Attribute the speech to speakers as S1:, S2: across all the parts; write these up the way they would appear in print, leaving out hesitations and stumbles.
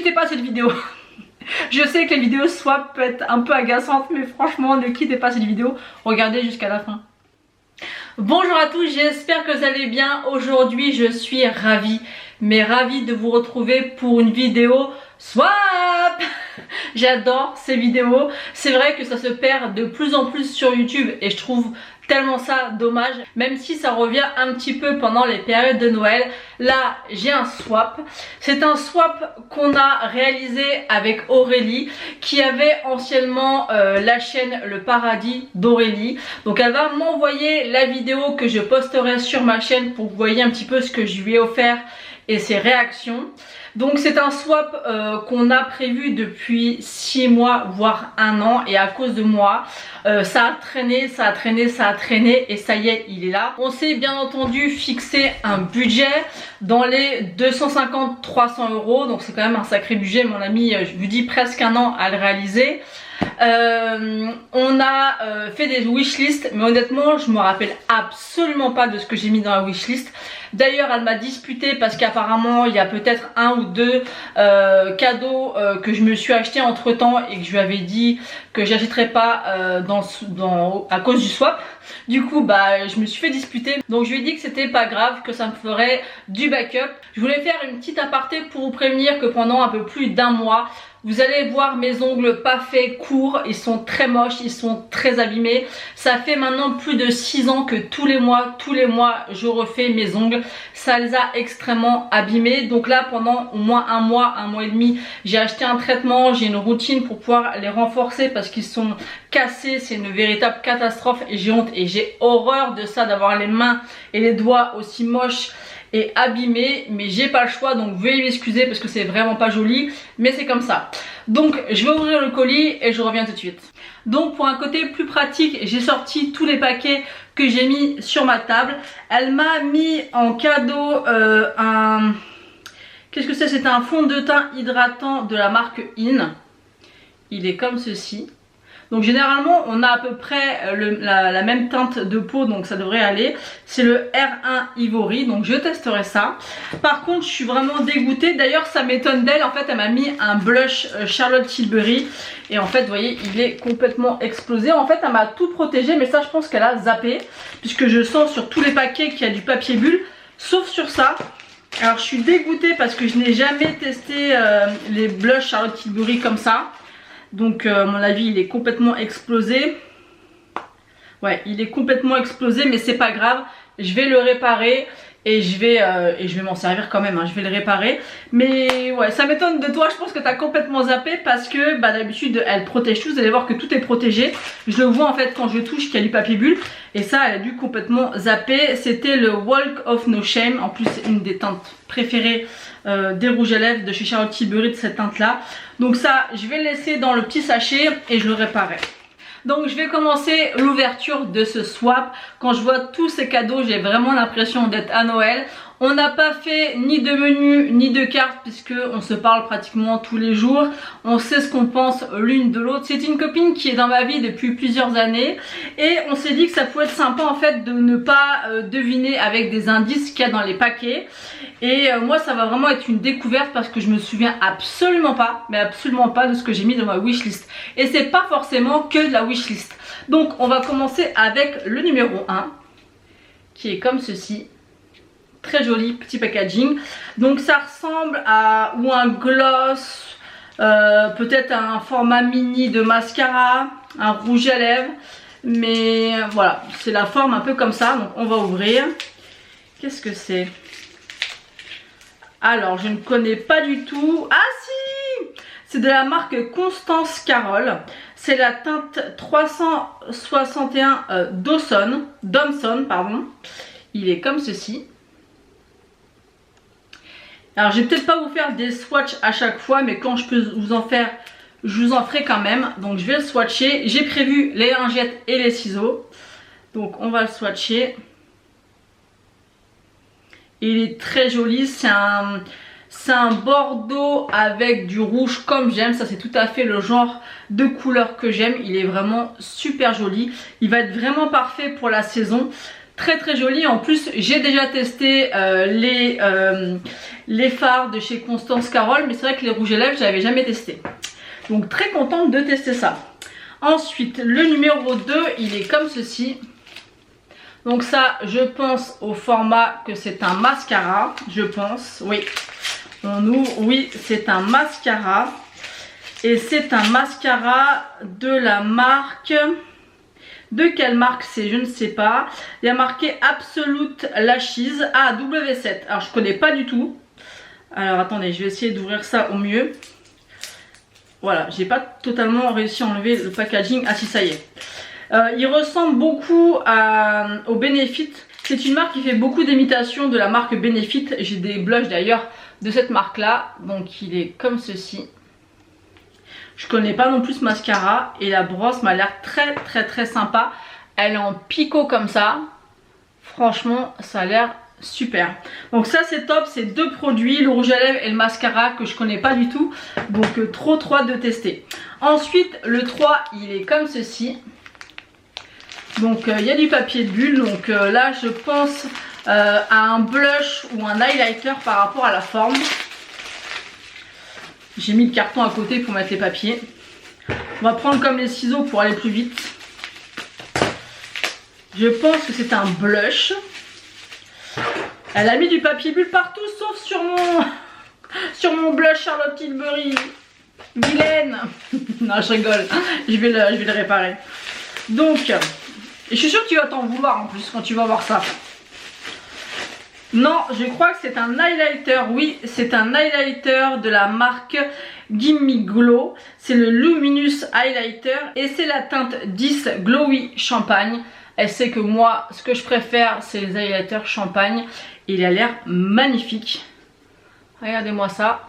S1: quittez pas cette vidéo. Je sais que les vidéos swap peuvent être un peu agaçantes, mais franchement ne quittez pas cette vidéo, regardez jusqu'à la fin. Bonjour à tous, j'espère que vous allez bien. Aujourd'hui je suis ravie, mais ravie de vous retrouver pour une vidéo swap. J'adore ces vidéos, c'est vrai que ça se perd de plus en plus sur YouTube et je trouve tellement ça dommage, même si ça revient un petit peu pendant les périodes de Noël. Là j'ai un swap, c'est un swap qu'on a réalisé avec Aurélie qui avait anciennement la chaîne Le Paradis d'Aurélie. Donc elle va m'envoyer la vidéo que je posterai sur ma chaîne pour que vous voyez un petit peu ce que je lui ai offert et ses réactions. Donc c'est un swap qu'on a prévu depuis 6 mois voire 1 an, et à cause de moi ça a traîné et ça y est, il est là. On s'est bien entendu fixé un budget dans les 250-300 euros, donc c'est quand même un sacré budget. Mon ami, je vous dis, presque 1 an à le réaliser. On a fait des wishlists, mais honnêtement je me rappelle absolument pas de ce que j'ai mis dans la wishlist. D'ailleurs elle m'a disputé parce qu'apparemment il y a peut-être 1 ou 2 cadeaux que je me suis acheté entre temps et que je lui avais dit que j'achèterais pas à cause du swap. Du coup bah je me suis fait disputer, donc je lui ai dit que c'était pas grave, que ça me ferait du backup. Je voulais faire une petite aparté pour vous prévenir que pendant un peu plus d'1 mois vous allez voir mes ongles pas faits, courts, ils sont très moches, ils sont très abîmés. Ça fait maintenant plus de 6 ans que tous les mois je refais mes ongles. Ça les a extrêmement abîmés. Donc là pendant au moins 1 mois et demi, j'ai acheté un traitement, j'ai une routine pour pouvoir les renforcer parce qu'ils sont cassés. C'est une véritable catastrophe et j'ai honte et j'ai horreur de ça, d'avoir les mains et les doigts aussi moches et abîmé, mais j'ai pas le choix, donc veuillez m'excuser parce que c'est vraiment pas joli, mais c'est comme ça. Donc je vais ouvrir le colis et je reviens tout de suite. Donc pour un côté plus pratique, j'ai sorti tous les paquets que j'ai mis sur ma table. Elle m'a mis en cadeau qu'est-ce que c'est? C'est un fond de teint hydratant de la marque In. Il est comme ceci. Donc généralement on a à peu près la même teinte de peau, donc ça devrait aller. C'est le R1 Ivory, donc je testerai ça. Par contre je suis vraiment dégoûtée, d'ailleurs ça m'étonne d'elle. En fait elle m'a mis un blush Charlotte Tilbury et en fait vous voyez il est complètement explosé. En fait elle m'a tout protégé, mais ça je pense qu'elle a zappé, puisque je sens sur tous les paquets qu'il y a du papier bulle, sauf sur ça. Alors je suis dégoûtée parce que je n'ai jamais testé les blushs Charlotte Tilbury comme ça. Donc à mon avis il est complètement explosé. Ouais, il est complètement explosé, mais c'est pas grave, je vais le réparer et je vais m'en servir quand même, hein. Je vais le réparer. Mais ouais, ça m'étonne de toi, je pense que t'as complètement zappé parce que bah, d'habitude elle protège tout. Vous allez voir que tout est protégé. Je le vois en fait quand je touche qu'il y a du papier bulle. Et ça elle a dû complètement zapper. C'était le Walk of No Shame. En plus c'est une des teintes préférées des rouges à lèvres de chez Charlotte Tilbury, de cette teinte là. Donc ça je vais le laisser dans le petit sachet et je le réparerai. Donc je vais commencer l'ouverture de ce swap. Quand je vois tous ces cadeaux, j'ai vraiment l'impression d'être à Noël. On n'a pas fait ni de menu ni de carte puisque on se parle pratiquement tous les jours. On sait ce qu'on pense l'une de l'autre. C'est une copine qui est dans ma vie depuis plusieurs années et on s'est dit que ça pouvait être sympa en fait de ne pas deviner avec des indices qu'il y a dans les paquets. Et moi ça va vraiment être une découverte parce que je me souviens absolument pas, mais absolument pas de ce que j'ai mis dans ma wishlist. Et c'est pas forcément que de la wishlist. Donc on va commencer avec le numéro 1 qui est comme ceci. Très joli petit packaging. Donc ça ressemble à ou un gloss, peut-être un format mini de mascara, un rouge à lèvres. Mais voilà, c'est la forme un peu comme ça. Donc on va ouvrir. Qu'est-ce que c'est? Alors je ne connais pas du tout. Ah si! C'est de la marque Constance Carole. C'est la teinte 361 Dawson, pardon. Il est comme ceci. Alors je vais peut-être pas vous faire des swatchs à chaque fois, mais quand je peux vous en faire, je vous en ferai quand même. Donc je vais le swatcher. J'ai prévu les lingettes et les ciseaux. Donc on va le swatcher. Il est très joli. C'est un bordeaux avec du rouge comme j'aime. Ça c'est tout à fait le genre de couleur que j'aime. Il est vraiment super joli. Il va être vraiment parfait pour la saison. Très très joli. En plus j'ai déjà testé les fards de chez Constance Carole, mais c'est vrai que les rouges à lèvres je n'avais jamais testé. Donc très contente de tester ça. Ensuite le numéro 2 il est comme ceci. Donc ça je pense au format que c'est un mascara, je pense, oui. On ouvre, oui c'est un mascara. Et c'est un mascara de la marque... De quelle marque c'est? Je ne sais pas. Il y a marqué Absolute Lashes. Ah, W7. Alors je connais pas du tout. Alors attendez, je vais essayer d'ouvrir ça au mieux. Voilà, j'ai pas totalement réussi à enlever le packaging. Ah si, ça y est. Il ressemble beaucoup au Benefit. C'est une marque qui fait beaucoup d'imitations de la marque Benefit. J'ai des blushs d'ailleurs de cette marque là. Donc il est comme ceci. Je connais pas non plus ce mascara et la brosse m'a l'air très sympa. Elle est en picot comme ça. Franchement, ça a l'air super. Donc ça c'est top, c'est deux produits, le rouge à lèvres et le mascara que je connais pas du tout. Donc trop hâte de tester. Ensuite, le 3, il est comme ceci. Donc il y a du papier de bulle. Donc là, je pense à un blush ou un highlighter par rapport à la forme. J'ai mis le carton à côté pour mettre les papiers. On va prendre comme les ciseaux pour aller plus vite. Je pense que c'est un blush. Elle a mis du papier bulle partout sauf sur mon blush Charlotte Tilbury. Vilaine. Non, je rigole. Je vais le réparer. Donc, et je suis sûre que tu vas t'en vouloir en plus quand tu vas voir ça. Non, je crois que c'est un highlighter. Oui, c'est un highlighter de la marque Gimme Glow. C'est le Luminous Highlighter et c'est la teinte 10 Glowy Champagne. Elle sait que moi, ce que je préfère, c'est les highlighters champagne. Il a l'air magnifique. Regardez-moi ça.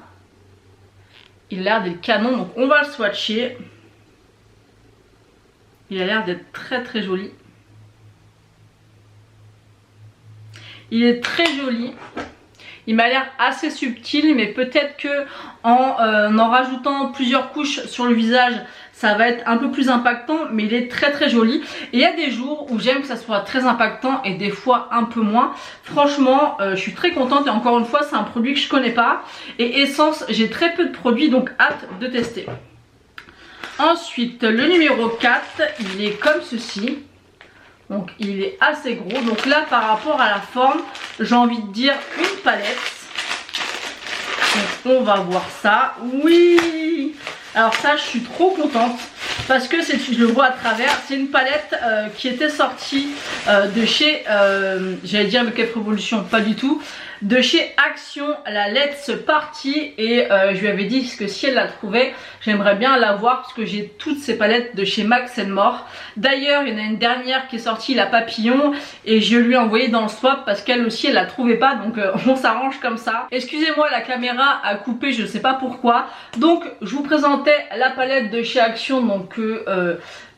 S1: Il a l'air d'être canon. Donc on va le swatcher. Il a l'air d'être très joli. Il est très joli. Il m'a l'air assez subtil, mais peut-être que en rajoutant plusieurs couches sur le visage, ça va être un peu plus impactant, mais il est très joli. Et il y a des jours où j'aime que ça soit très impactant et des fois un peu moins. Franchement, je suis très contente et encore une fois, c'est un produit que je connais pas. Et Essence, j'ai très peu de produits, donc hâte de tester. Ensuite, le numéro 4, il est comme ceci. Donc il est assez gros. Donc là par rapport à la forme, j'ai envie de dire une palette. Donc on va voir ça. Oui. Alors ça je suis trop contente. Parce que je le vois à travers. C'est une palette qui était sortie de chez j'allais dire Make Up Revolution, pas du tout. De chez Action, la Let's Party. Et je lui avais dit que si elle la trouvait, j'aimerais bien la voir parce que j'ai toutes ces palettes de chez Max More. D'ailleurs il y en a une dernière qui est sortie, la Papillon, et je lui ai envoyé dans le swap parce qu'elle aussi elle la trouvait pas. Donc on s'arrange comme ça. Excusez-moi, la caméra a coupé, je ne sais pas pourquoi. Donc je vous présentais la palette de chez Action, donc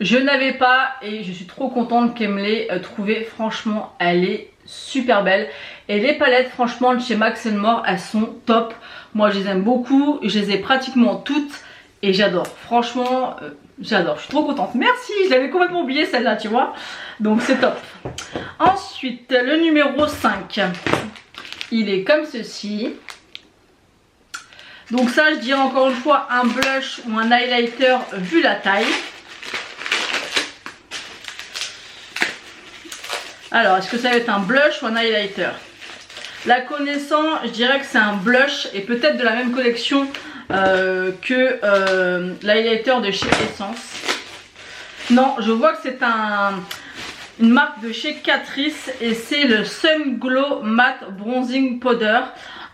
S1: je n'avais pas, et je suis trop contente qu'elle me l'ait trouvée. Franchement elle est super belle. Et les palettes franchement de chez Max More, elles sont top. Moi je les aime beaucoup, je les ai pratiquement toutes et j'adore. Franchement j'adore, je suis trop contente. Merci, je l'avais complètement oublié celle-là, tu vois. Donc c'est top. Ensuite le numéro 5, il est comme ceci. Donc ça je dirais encore une fois un blush ou un highlighter vu la taille. Alors est-ce que ça va être un blush ou un highlighter? La connaissant, je dirais que c'est un blush et peut-être de la même collection que l'highlighter de chez Essence. Non, je vois que c'est une marque de chez Catrice et c'est le Sun Glow Matte Bronzing Powder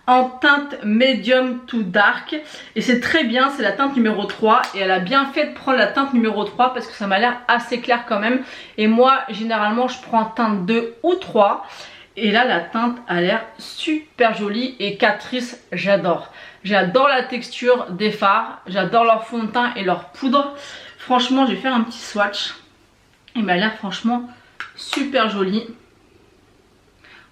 S1: en teinte medium to dark. Et c'est très bien, c'est la teinte numéro 3 et elle a bien fait de prendre la teinte numéro 3 parce que ça m'a l'air assez clair quand même. Et moi, généralement, je prends teinte 2 ou 3. Et là la teinte a l'air super jolie et Catrice j'adore. J'adore la texture des fards, j'adore leur fond de teint et leur poudre. Franchement je vais faire un petit swatch. Il m'a l'air franchement super joli.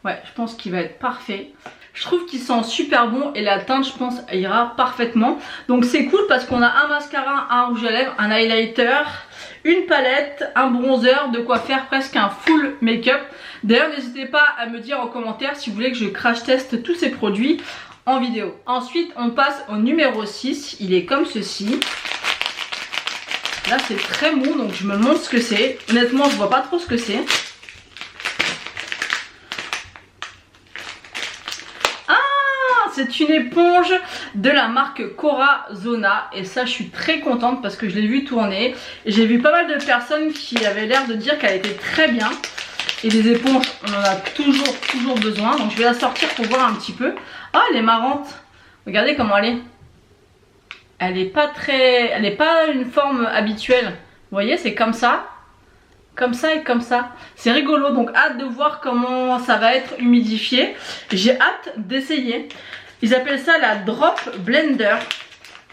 S1: Ouais, je pense qu'il va être parfait. Je trouve qu'il sent super bon et la teinte je pense ira parfaitement. Donc c'est cool parce qu'on a un mascara, un rouge à lèvres, un highlighter, une palette, un bronzer, de quoi faire presque un full make-up. D'ailleurs n'hésitez pas à me dire en commentaire si vous voulez que je crash teste tous ces produits. en vidéo. Ensuite on passe au numéro 6, il est comme ceci. Là c'est très mou donc je me montre ce que c'est. Honnêtement je vois pas trop ce que c'est. C'est une éponge de la marque Corazona et ça je suis très contente parce que je l'ai vu tourner. J'ai vu pas mal de personnes qui avaient l'air de dire qu'elle était très bien. Et des éponges on en a toujours besoin. Donc je vais la sortir pour voir un petit peu. Ah elle est marrante. Regardez comment elle est. Elle est pas très... Elle n'est pas une forme habituelle. Vous voyez c'est comme ça. Comme ça et comme ça. C'est rigolo donc hâte de voir comment ça va être humidifié. J'ai hâte d'essayer. Ils appellent ça la Drop Blender.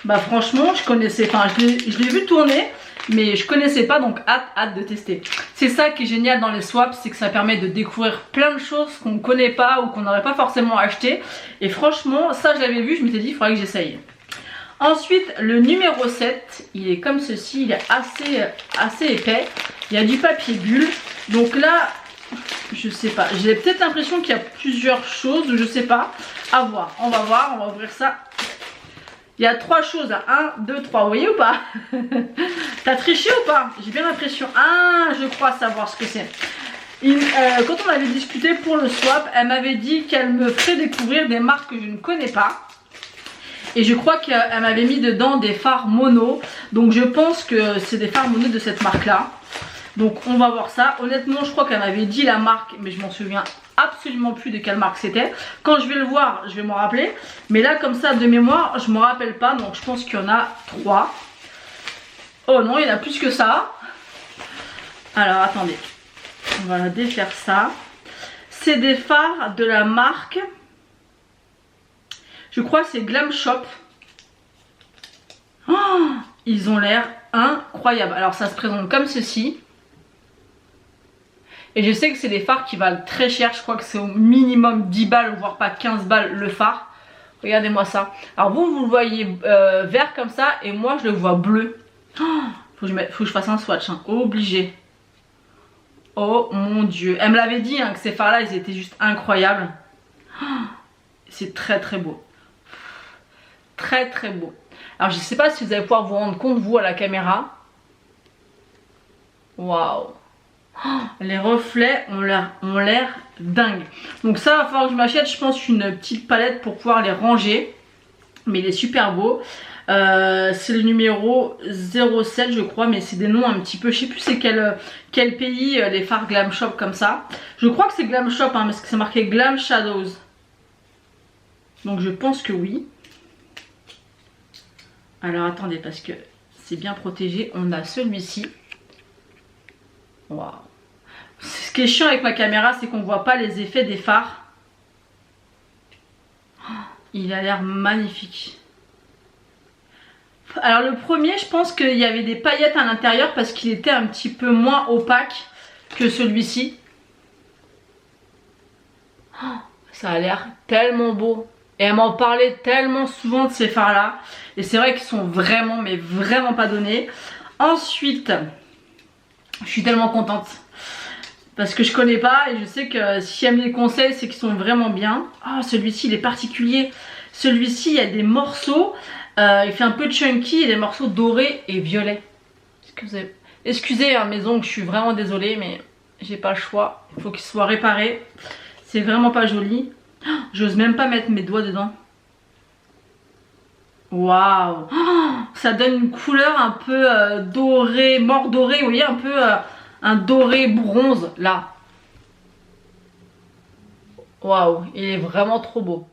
S1: Bah franchement je connaissais, enfin je l'ai vu tourner mais je connaissais pas donc hâte de tester. C'est ça qui est génial dans les swaps, c'est que ça permet de découvrir plein de choses qu'on ne connaît pas ou qu'on n'aurait pas forcément acheté. Et franchement ça je l'avais vu, je m'étais dit il faudrait que j'essaye. Ensuite le numéro 7, il est comme ceci, il est assez épais. Il y a du papier bulle. Donc là, je sais pas. J'ai peut-être l'impression qu'il y a plusieurs choses. Je sais pas. À voir. On va voir. On va ouvrir ça. Il y a 3 choses. 1, 2, 3. Vous voyez ou pas? T'as triché ou pas? J'ai bien l'impression. Ah, je crois savoir ce que c'est. Quand on avait discuté pour le swap, elle m'avait dit qu'elle me ferait découvrir des marques que je ne connais pas. Et je crois qu'elle m'avait mis dedans des fards mono. Donc je pense que c'est des fards mono de cette marque là. Donc on va voir ça. Honnêtement je crois qu'elle m'avait dit la marque mais je m'en souviens absolument plus de quelle marque c'était. Quand je vais le voir je vais m'en rappeler. Mais là comme ça de mémoire je ne me rappelle pas. Donc je pense qu'il y en a 3. Oh non il y en a plus que ça. Alors attendez. On va défaire ça. C'est des fards de la marque. Je crois que c'est Glam Shop. Oh, ils ont l'air incroyables. Alors ça se présente comme ceci. Et je sais que c'est des fards qui valent très cher. Je crois que c'est au minimum 10 balles, voire pas 15 balles le phare. Regardez-moi ça. Alors vous le voyez vert comme ça. Et moi je le vois bleu. Oh, faut que je fasse un swatch. Hein. Obligé. Oh mon dieu. Elle me l'avait dit hein, que ces fards là ils étaient juste incroyables. Oh, c'est très beau. Très beau. Alors je sais pas si vous allez pouvoir vous rendre compte vous à la caméra. Waouh. Oh, les reflets ont l'air dingue. Donc ça va falloir que je m'achète je pense une petite palette pour pouvoir les ranger. Mais il est super beau. C'est le numéro 07 je crois. Mais c'est des noms un petit peu. Je sais plus c'est quel pays les fards Glam Shop comme ça. Je crois que c'est Glam Shop hein, parce que c'est marqué Glam Shadows. Donc je pense que oui. Alors attendez parce que c'est bien protégé. On a celui-ci. Waouh. Ce qui est chiant avec ma caméra c'est qu'on voit pas les effets des fards. Oh, il a l'air magnifique. Alors le premier je pense qu'il y avait des paillettes à l'intérieur parce qu'il était un petit peu moins opaque que celui-ci. Oh, ça a l'air tellement beau. Et elle m'en parlait tellement souvent de ces fards là. Et c'est vrai qu'ils sont vraiment mais vraiment pas donnés. Ensuite, je suis tellement contente. Parce que je connais pas et je sais que si elle me les conseille c'est qu'ils sont vraiment bien. Oh celui-ci il est particulier. Celui-ci il y a des morceaux. Il fait un peu chunky et des morceaux dorés et violets. Excusez à mes ongles, je suis vraiment désolée mais j'ai pas le choix. Il faut qu'ils soient réparés. C'est vraiment pas joli. Oh, j'ose même pas mettre mes doigts dedans. Waouh. Oh, ça donne une couleur un peu dorée, mort doré. Vous voyez un peu un doré bronze là. Waouh, il est vraiment trop beau.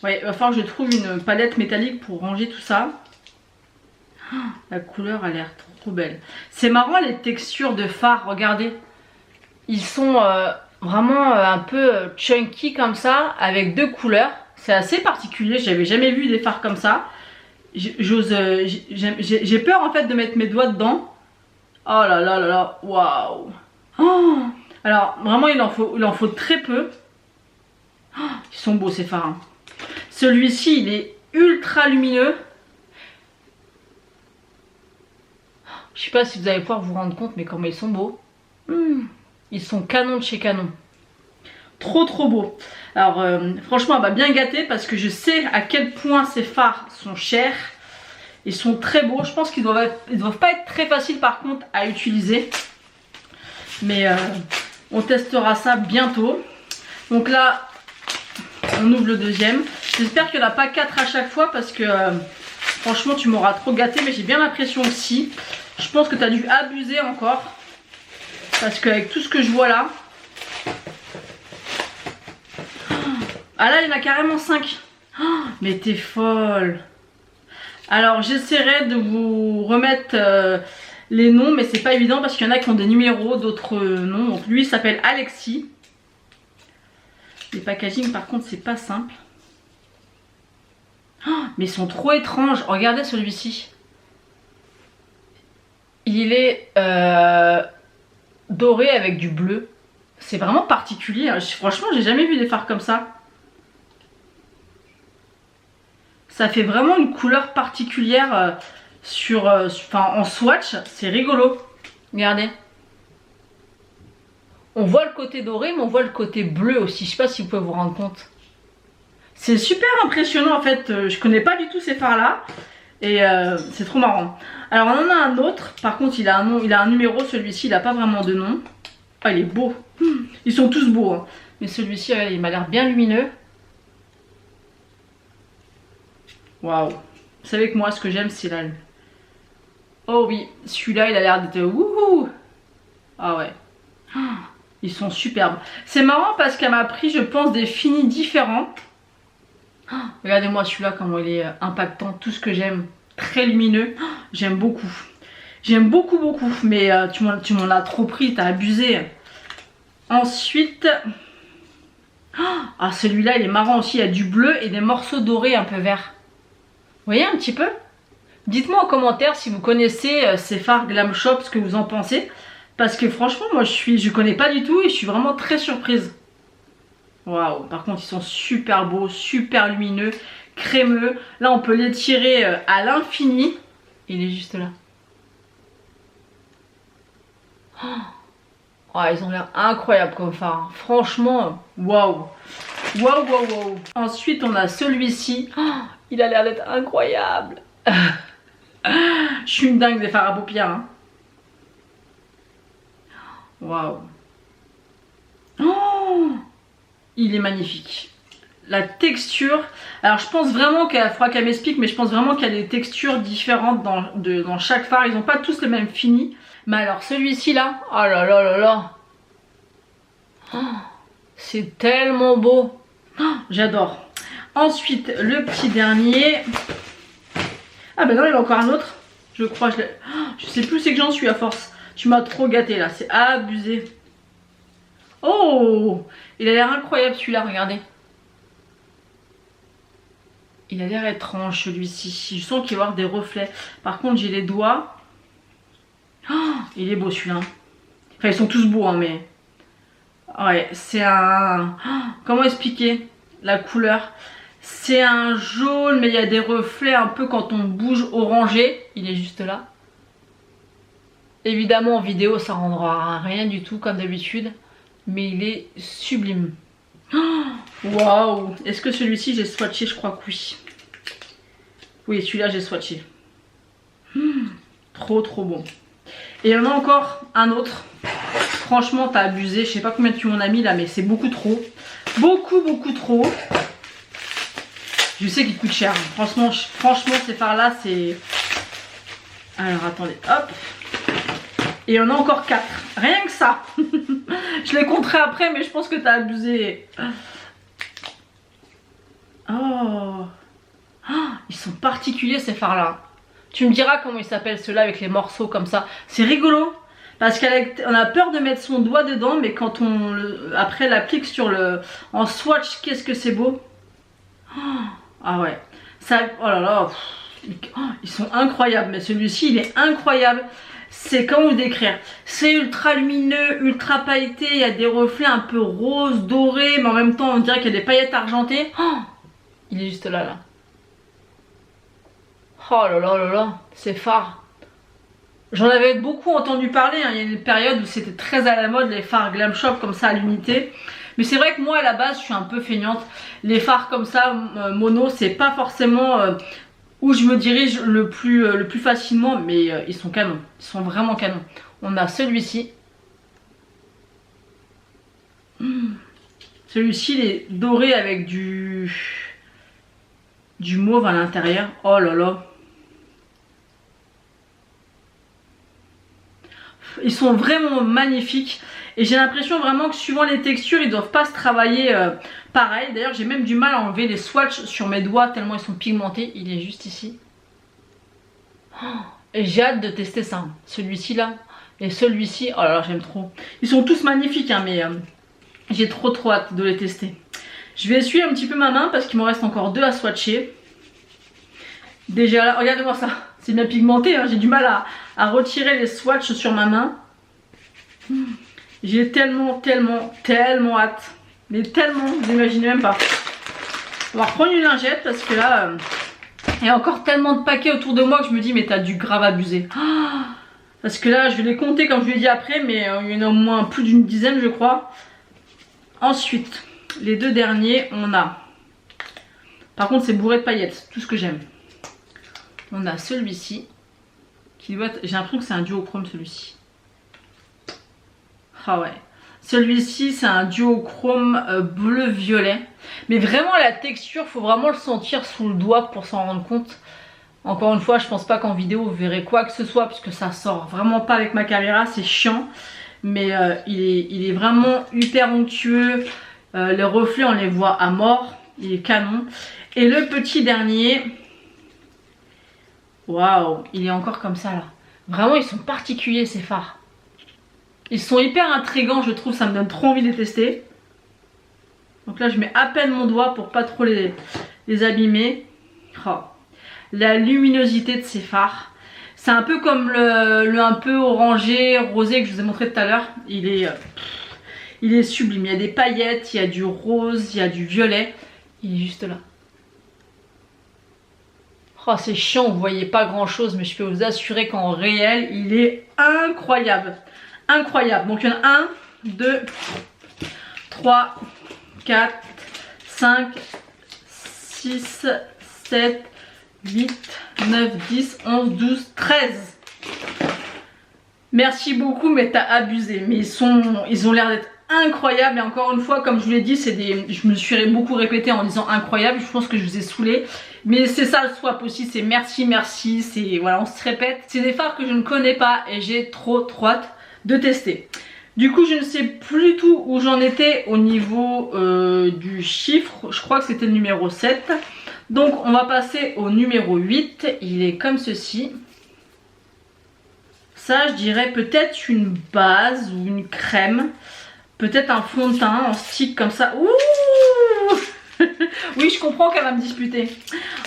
S1: Ouais, il va falloir que je trouve une palette métallique pour ranger tout ça. Oh, la couleur a l'air trop belle. C'est marrant les textures de fards, regardez. Ils sont vraiment un peu chunky comme ça, avec 2 couleurs. C'est assez particulier, j'avais jamais vu des fards comme ça. J'ai peur en fait de mettre mes doigts dedans. Oh là là là là, waouh. Oh, alors vraiment il en faut très peu. Oh, ils sont beaux ces fards. Hein. Celui-ci il est ultra lumineux. Je sais pas si vous allez pouvoir vous rendre compte mais comment ils sont beaux. Ils sont canon de chez canon. Trop trop beau. Alors franchement elle m'a bien gâtée parce que je sais à quel point ces fards sont chers. Ils sont très beaux. Je pense qu'ils doivent pas être très faciles par contre à utiliser. Mais on testera ça bientôt. Donc là on ouvre le deuxième. J'espère qu'il n'y en a pas 4 à chaque fois parce que franchement tu m'auras trop gâté. Mais j'ai bien l'impression aussi. Je pense que tu as dû abuser encore. Parce qu'avec tout ce que je vois là. Ah là il y en a carrément 5. Oh, mais t'es folle. Alors j'essaierai de vous remettre les noms. Mais c'est pas évident parce qu'il y en a qui ont des numéros, d'autres noms. Donc lui il s'appelle Alexis. Les packaging par contre c'est pas simple. Oh, mais ils sont trop étranges. Regardez celui-ci. Il est doré avec du bleu. C'est vraiment particulier. Franchement j'ai jamais vu des fards comme ça. Ça fait vraiment une couleur particulière en swatch. C'est rigolo. Regardez. On voit le côté doré mais on voit le côté bleu aussi. Je sais pas si vous pouvez vous rendre compte. C'est super impressionnant en fait. Je connais pas du tout ces fards là. Et c'est trop marrant. Alors on en a un autre. Par contre il a un nom, il a un numéro. Celui-ci il a pas vraiment de nom. Ah il est beau. Ils sont tous beaux. Hein. Mais celui-ci il m'a l'air bien lumineux. Waouh. Vous savez que moi ce que j'aime c'est la... Oh oui. Celui-là il a l'air d'être... Wouhou. Ah ouais. Ils sont superbes. C'est marrant parce qu'elle m'a pris je pense des finis différents. Regardez-moi celui-là comment il est impactant. Tout ce que j'aime. Très lumineux. J'aime beaucoup. J'aime beaucoup beaucoup. Mais tu m'en as trop pris. T'as abusé. Ensuite... Ah celui-là il est marrant aussi. Il y a du bleu et des morceaux dorés un peu verts. Vous voyez un petit peu? Dites-moi en commentaire si vous connaissez ces fards Glam Shop, ce que vous en pensez. Parce que franchement moi je connais pas du tout et je suis vraiment très surprise. Waouh, par contre ils sont super beaux, super lumineux, crémeux. Là on peut les tirer à l'infini. Il est juste là. Oh, ils ont l'air incroyables comme phare. Franchement, waouh. Waouh, waouh, waouh. Ensuite on a celui-ci. Oh, il a l'air d'être incroyable. Je suis une dingue des fards à paupières. Hein. Waouh. Oh, il est magnifique. La texture. Alors je pense vraiment qu'il faudra qu'elle m'explique. Mais je pense vraiment qu'il y a des textures différentes dans chaque phare. Ils n'ont pas tous le même fini. Mais alors celui-ci là. Oh là là là là. Oh, c'est tellement beau. Oh, j'adore. Ensuite le petit dernier. Ah ben non il y en a encore un autre. Je crois je sais plus c'est que j'en suis à force. Tu m'as trop gâté là. C'est abusé. Oh, il a l'air incroyable celui-là, regardez. Il a l'air étrange celui-ci. Je sens qu'il va y avoir des reflets. Par contre j'ai les doigts. Oh, il est beau celui-là. Enfin ils sont tous beaux hein, mais... Ouais c'est un... Oh, comment expliquer la couleur? C'est un jaune mais il y a des reflets un peu quand on bouge orangé. Il est juste là. Évidemment en vidéo ça rendra rien du tout comme d'habitude. Mais il est sublime. Waouh. Wow. Est-ce que celui-ci j'ai swatché? Je crois que oui. Oui celui-là j'ai swatché. Trop trop bon. Et il y en a encore un autre. Franchement t'as abusé. Je sais pas combien tu m'en as mis là mais c'est beaucoup trop. Beaucoup beaucoup trop. Je sais qu'il coûte cher. Franchement ces fards là c'est... Alors attendez hop. Et il y en a encore 4. Rien que ça. Je les compterai après mais je pense que t'as abusé. Oh. Oh. Ils sont particuliers ces fards là. Tu me diras comment ils s'appellent ceux-là avec les morceaux comme ça. C'est rigolo. Parce qu'on a peur de mettre son doigt dedans. Mais quand on après l'applique sur le... En swatch, qu'est-ce que c'est beau. Oh. Ah ouais. Ça... Oh là là. Oh, ils sont incroyables. Mais celui-ci il est incroyable. C'est comment vous décrire? C'est ultra lumineux, ultra pailleté. Il y a des reflets un peu rose, doré. Mais en même temps on dirait qu'il y a des paillettes argentées. Oh, il est juste là là. Oh là là là là. C'est phare. J'en avais beaucoup entendu parler. Hein. Il y a une période où c'était très à la mode les fards Glam Shop comme ça à l'unité. Mais c'est vrai que moi à la base je suis un peu feignante. Les fards comme ça, mono, c'est pas forcément où je me dirige le plus facilement. Mais ils sont canons, ils sont vraiment canons. On a celui-ci. Celui-ci il est doré avec du mauve à l'intérieur. Oh là là. Ils sont vraiment magnifiques. Et j'ai l'impression vraiment que suivant les textures, ils doivent pas se travailler pareil. D'ailleurs, j'ai même du mal à enlever les swatchs sur mes doigts tellement ils sont pigmentés. Il est juste ici. Oh, et j'ai hâte de tester ça. Celui-ci là. Et celui-ci. Oh là là, j'aime trop. Ils sont tous magnifiques, hein, mais j'ai trop hâte de les tester. Je vais essuyer un petit peu ma main parce qu'il m'en reste encore 2 à swatcher. Déjà là, regardez-moi ça. C'est bien pigmenté, hein. J'ai du mal à retirer les swatchs sur ma main. J'ai tellement hâte. Mais tellement, vous imaginez même pas. On va reprendre une lingette parce que là, il y a encore tellement de paquets autour de moi que je me dis mais t'as dû grave abuser. Parce que là, je vais les compter comme je lui ai dit après, mais il y en a au moins plus d'une dizaine je crois. Ensuite, les 2 derniers, on a... Par contre, c'est bourré de paillettes, tout ce que j'aime. On a celui-ci, qui doit être... J'ai l'impression que c'est un duochrome celui-ci. Ah ouais. Celui-ci, c'est un duochrome bleu-violet. Mais vraiment, la texture, faut vraiment le sentir sous le doigt pour s'en rendre compte. Encore une fois, je pense pas qu'en vidéo, vous verrez quoi que ce soit, parce que ça sort vraiment pas avec ma caméra, c'est chiant. Mais il est vraiment hyper onctueux. Les reflets, on les voit à mort. Il est canon. Et le petit dernier... Waouh, il est encore comme ça là. Vraiment, ils sont particuliers ces fards. Ils sont hyper intrigants, je trouve. Ça me donne trop envie de les tester. Donc là, je mets à peine mon doigt pour pas trop les abîmer. Oh. La luminosité de ces fards. C'est un peu comme le un peu orangé, rosé que je vous ai montré tout à l'heure. Il est sublime. Il y a des paillettes, il y a du rose, il y a du violet. Il est juste là. Oh, c'est chiant, vous voyez pas grand chose, mais je peux vous assurer qu'en réel, il est incroyable. Incroyable. Donc il y en a 1, 2, 3, 4, 5, 6, 7, 8, 9, 10, 11, 12, 13. Merci beaucoup, mais t'as abusé. Mais ils ont l'air d'être incroyables. Et encore une fois, comme je vous l'ai dit, je me suis beaucoup répété en disant incroyable. Je pense que je vous ai saoulé. Mais c'est ça le swap aussi, c'est merci. C'est voilà, on se répète. C'est des fards que je ne connais pas et j'ai trop hâte de tester. Du coup, je ne sais plus tout où j'en étais au niveau du chiffre. Je crois que c'était le numéro 7. Donc, on va passer au numéro 8. Il est comme ceci. Ça, je dirais peut-être une base ou une crème. Peut-être un fond de teint en stick comme ça. Ouh oui, je comprends qu'elle va me disputer.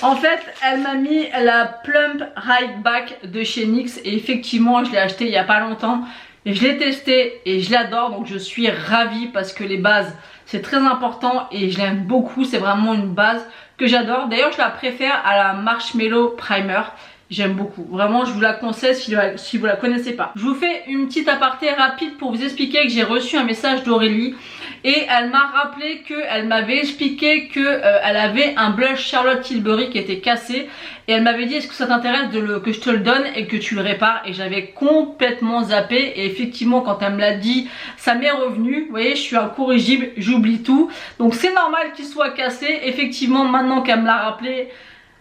S1: En fait, elle m'a mis la Plump High Back de chez NYX. Et effectivement, je l'ai acheté il n'y a pas longtemps. Et je l'ai testé et je l'adore. Donc je suis ravie parce que les bases, c'est très important. Et je l'aime beaucoup. C'est vraiment une base que j'adore. D'ailleurs, je la préfère à la Marshmallow Primer. J'aime beaucoup. Vraiment, je vous la conseille si vous la connaissez pas. Je vous fais une petite aparté rapide pour vous expliquer que j'ai reçu un message d'Aurélie. Et elle m'a rappelé qu'elle m'avait expliqué qu'elle avait un blush Charlotte Tilbury qui était cassé. Et elle m'avait dit, est-ce que ça t'intéresse que je te le donne et que tu le répares? Et j'avais complètement zappé. Et effectivement, quand elle me l'a dit, ça m'est revenu. Vous voyez, je suis incorrigible, j'oublie tout. Donc c'est normal qu'il soit cassé. Effectivement, maintenant qu'elle me l'a rappelé,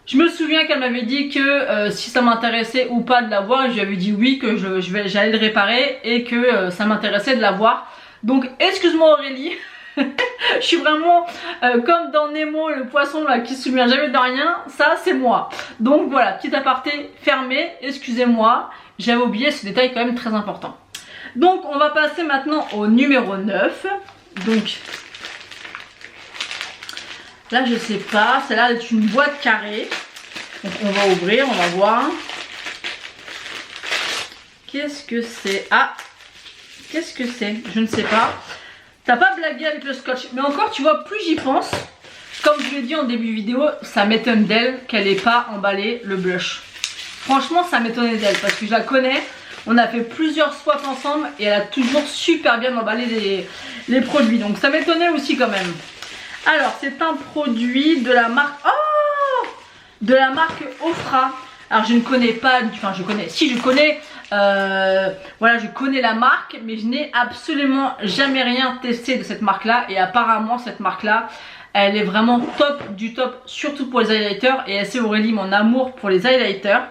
S1: je me souviens qu'elle m'avait dit que si ça m'intéressait ou pas de l'avoir. Je lui avais dit oui, que j'allais le réparer et que ça m'intéressait de l'avoir. Donc excuse-moi Aurélie, je suis vraiment comme dans Nemo, le poisson là qui se souvient jamais de rien, ça c'est moi. Donc voilà, petit aparté fermé, excusez-moi, j'avais oublié ce détail quand même très important. Donc on va passer maintenant au numéro 9. Donc là je sais pas, ça a l'air d'être une boîte carrée. Donc on va ouvrir, on va voir. Qu'est-ce que c'est? Ah, qu'est-ce que c'est? Je ne sais pas. T'as pas blagué avec le scotch. Mais encore, tu vois, plus j'y pense, comme je l'ai dit en début vidéo, ça m'étonne d'elle qu'elle n'ait pas emballé le blush. Franchement, ça m'étonnait d'elle parce que je la connais. On a fait plusieurs swaps ensemble et elle a toujours super bien emballé les produits. Donc ça m'étonnait aussi quand même. Alors c'est un produit de la marque... Oh, de la marque Ofra. Alors je ne connais pas, enfin je connais, si je connais, voilà, je connais la marque, mais je n'ai absolument jamais rien testé de cette marque là. Et apparemment cette marque là, elle est vraiment top du top, surtout pour les highlighters. Et elle sait Aurélie mon amour pour les highlighters.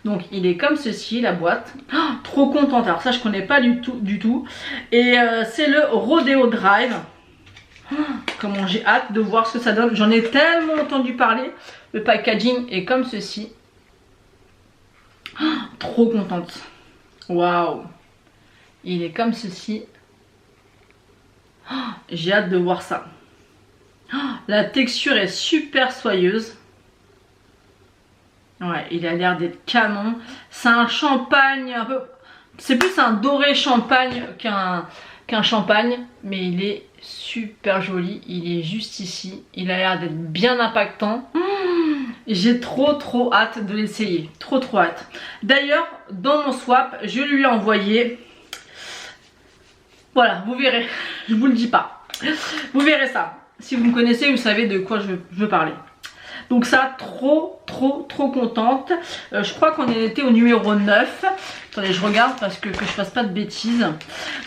S1: Donc il est comme ceci la boîte. Oh, trop contente. Alors ça je connais pas du tout. Et c'est le Rodeo Drive. Oh, comment j'ai hâte de voir ce que ça donne. J'en ai tellement entendu parler. Le packaging est comme ceci. Oh, trop contente. Waouh. Il est comme ceci. Oh, j'ai hâte de voir ça. Oh, la texture est super soyeuse. Ouais, il a l'air d'être canon. C'est un champagne un peu... C'est plus un doré champagne qu'un champagne. Mais il est super joli. Il est juste ici. Il a l'air d'être bien impactant. J'ai trop hâte de l'essayer. Trop hâte. D'ailleurs, dans mon swap, je lui ai envoyé... Voilà, vous verrez. Je vous le dis pas. Vous verrez ça. Si vous me connaissez, vous savez de quoi je veux parler. Donc ça, trop contente. Je crois qu'on était au numéro 9. Attendez, je regarde parce que je fasse pas de bêtises.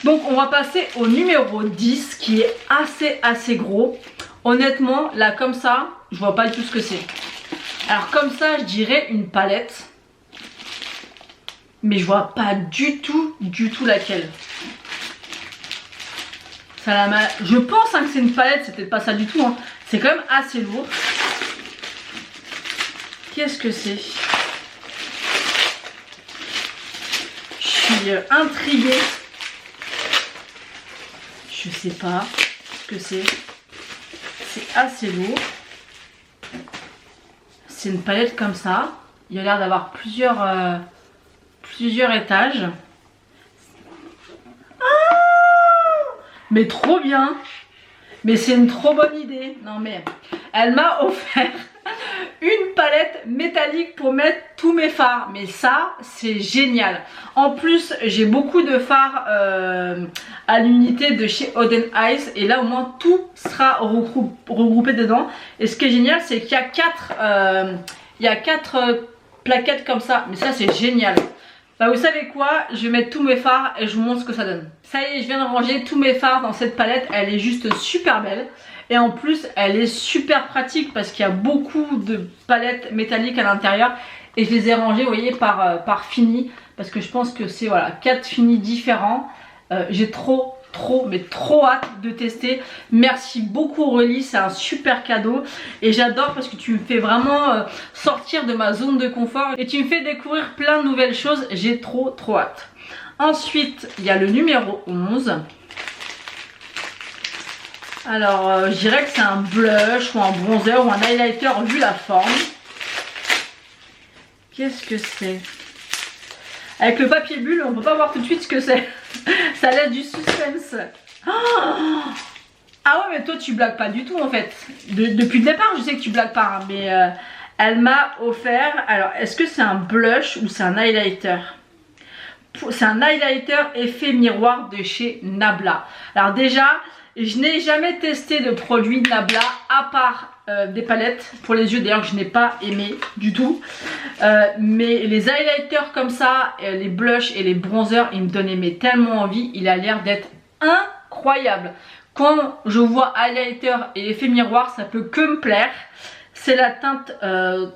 S1: Donc on va passer au numéro 10 qui est assez gros. Honnêtement, là comme ça, je vois pas du tout ce que c'est. Alors comme ça, je dirais une palette. Mais je vois pas du tout laquelle. Ça je pense hein, que c'est une palette, c'est peut-être pas ça du tout. Hein. C'est quand même assez lourd. Qu'est-ce que c'est? Je suis intriguée. Je sais pas ce que c'est. C'est assez lourd. C'est une palette comme ça. Il a l'air d'avoir plusieurs étages. Ah, mais trop bien. Mais c'est une trop bonne idée. Non mais elle m'a offert une palette métallique pour mettre tous mes fards. Mais ça, c'est génial. En plus, j'ai beaucoup de fards à l'unité de chez Oden Eyes. Et là, au moins, tout sera regroupé dedans. Et ce qui est génial, c'est qu'il y a quatre plaquettes comme ça. Mais ça, c'est génial. Bah, vous savez quoi? Je vais mettre tous mes fards et je vous montre ce que ça donne. Ça y est, je viens de ranger tous mes fards dans cette palette. Elle est juste super belle. Et en plus, elle est super pratique parce qu'il y a beaucoup de palettes métalliques à l'intérieur. Et je les ai rangées, vous voyez, par fini. Parce que je pense que c'est, voilà, 4 finis différents. J'ai trop hâte de tester. Merci beaucoup Aurélie, c'est un super cadeau. Et j'adore parce que tu me fais vraiment sortir de ma zone de confort. Et tu me fais découvrir plein de nouvelles choses. J'ai trop hâte. Ensuite, il y a le numéro 11. Alors, je dirais que c'est un blush ou un bronzer ou un highlighter vu la forme. Qu'est-ce que c'est? Avec le papier bulle, on peut pas voir tout de suite ce que c'est. Ça laisse du suspense. Oh, ah ouais, mais toi tu blagues pas du tout en fait. Depuis le départ, je sais que tu blagues pas. Hein, mais elle m'a offert... Alors, est-ce que c'est un blush ou c'est un highlighter? C'est un highlighter effet miroir de chez Nabla. Alors déjà... Je n'ai jamais testé de produit Nabla à part des palettes pour les yeux, d'ailleurs que je n'ai pas aimé du tout. Mais les highlighters comme ça, les blushs et les bronzers, ils me donnaient tellement envie. Il a l'air d'être incroyable. Quand je vois highlighter et effet miroir, ça peut que me plaire. C'est la teinte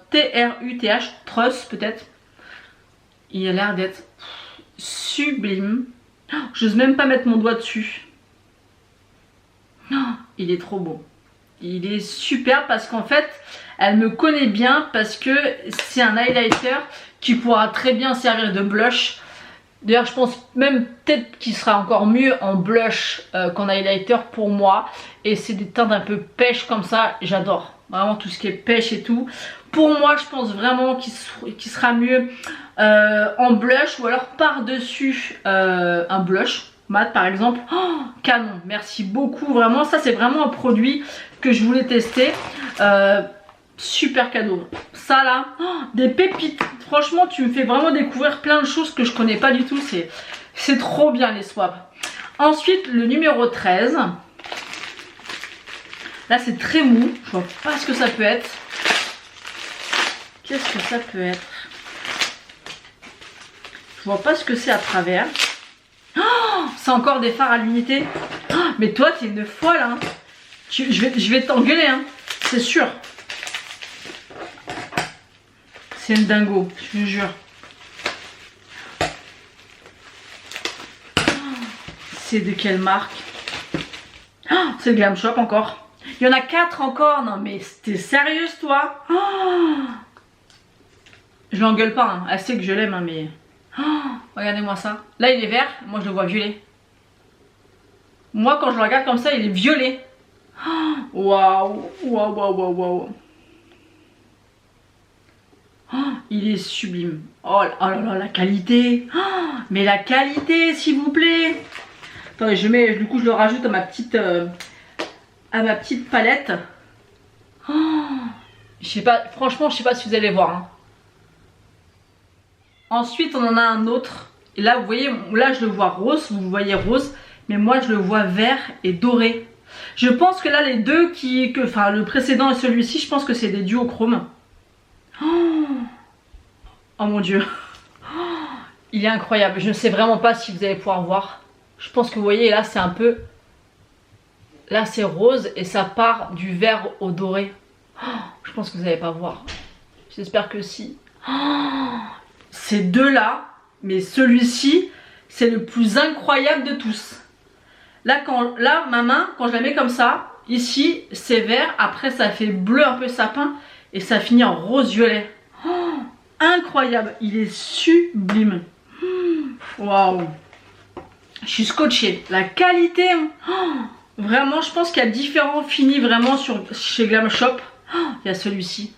S1: TRUTH, Truss peut-être. Il a l'air d'être sublime. J'ose même pas mettre mon doigt dessus. Oh, il est trop beau. Il est super parce qu'en fait, elle me connaît bien parce que c'est un highlighter qui pourra très bien servir de blush. D'ailleurs, je pense même peut-être qu'il sera encore mieux en blush qu'en highlighter pour moi. Et c'est des teintes un peu pêche comme ça. J'adore. Vraiment tout ce qui est pêche et tout. Pour moi, je pense vraiment qu'il sera mieux en blush ou alors par-dessus un blush. Mat par exemple. Oh, canon, merci beaucoup. Vraiment, ça c'est vraiment un produit que je voulais tester. Super cadeau. Ça là, oh, des pépites. Franchement, tu me fais vraiment découvrir plein de choses que je connais pas du tout. C'est trop bien les swaps. Ensuite, le numéro 13. Là, c'est très mou. Je vois pas ce que ça peut être. Qu'est-ce que ça peut être? Je vois pas ce que c'est à travers. Oh, c'est encore des fards à l'unité. Oh, mais toi, t'es une folle. Hein. Je vais t'engueuler. Hein. C'est sûr. C'est une dingo, je te jure. Oh, c'est de quelle marque? Oh, c'est le Glam Shop encore. Il y en a 4 encore. Non mais t'es sérieuse toi? Oh, je l'engueule pas. Hein. Elle sait que je l'aime, hein, mais... Oh, regardez-moi ça. Là il est vert, moi je le vois violet. Moi quand je le regarde comme ça, il est violet. Waouh, waouh, waouh, waouh, waouh. Oh, il est sublime. Oh, oh là là, la qualité. Oh, mais la qualité, s'il vous plaît. Attendez, du coup, je le rajoute à ma petite palette. Oh, je sais pas, franchement, je sais pas si vous allez voir. Hein. Ensuite, on en a un autre. Et là, vous voyez, là, je le vois rose. Vous voyez rose. Mais moi, je le vois vert et doré. Je pense que là, les deux enfin, le précédent et celui-ci, je pense que c'est des duochromes. Oh mon dieu. Il est incroyable. Je ne sais vraiment pas si vous allez pouvoir voir. Je pense que vous voyez, là, c'est un peu... Là, c'est rose et ça part du vert au doré. Je pense que vous n'allez pas voir. J'espère que si. Ces deux-là, mais celui-ci, c'est le plus incroyable de tous. Là, ma main, quand je la mets comme ça, ici, c'est vert. Après, ça fait bleu, un peu sapin. Et ça finit en rose-violet. Incroyable. Il est sublime. Waouh. Je suis scotchée. La qualité. Vraiment, je pense qu'il y a différents finis vraiment chez Glam Shop. Il y a celui-ci.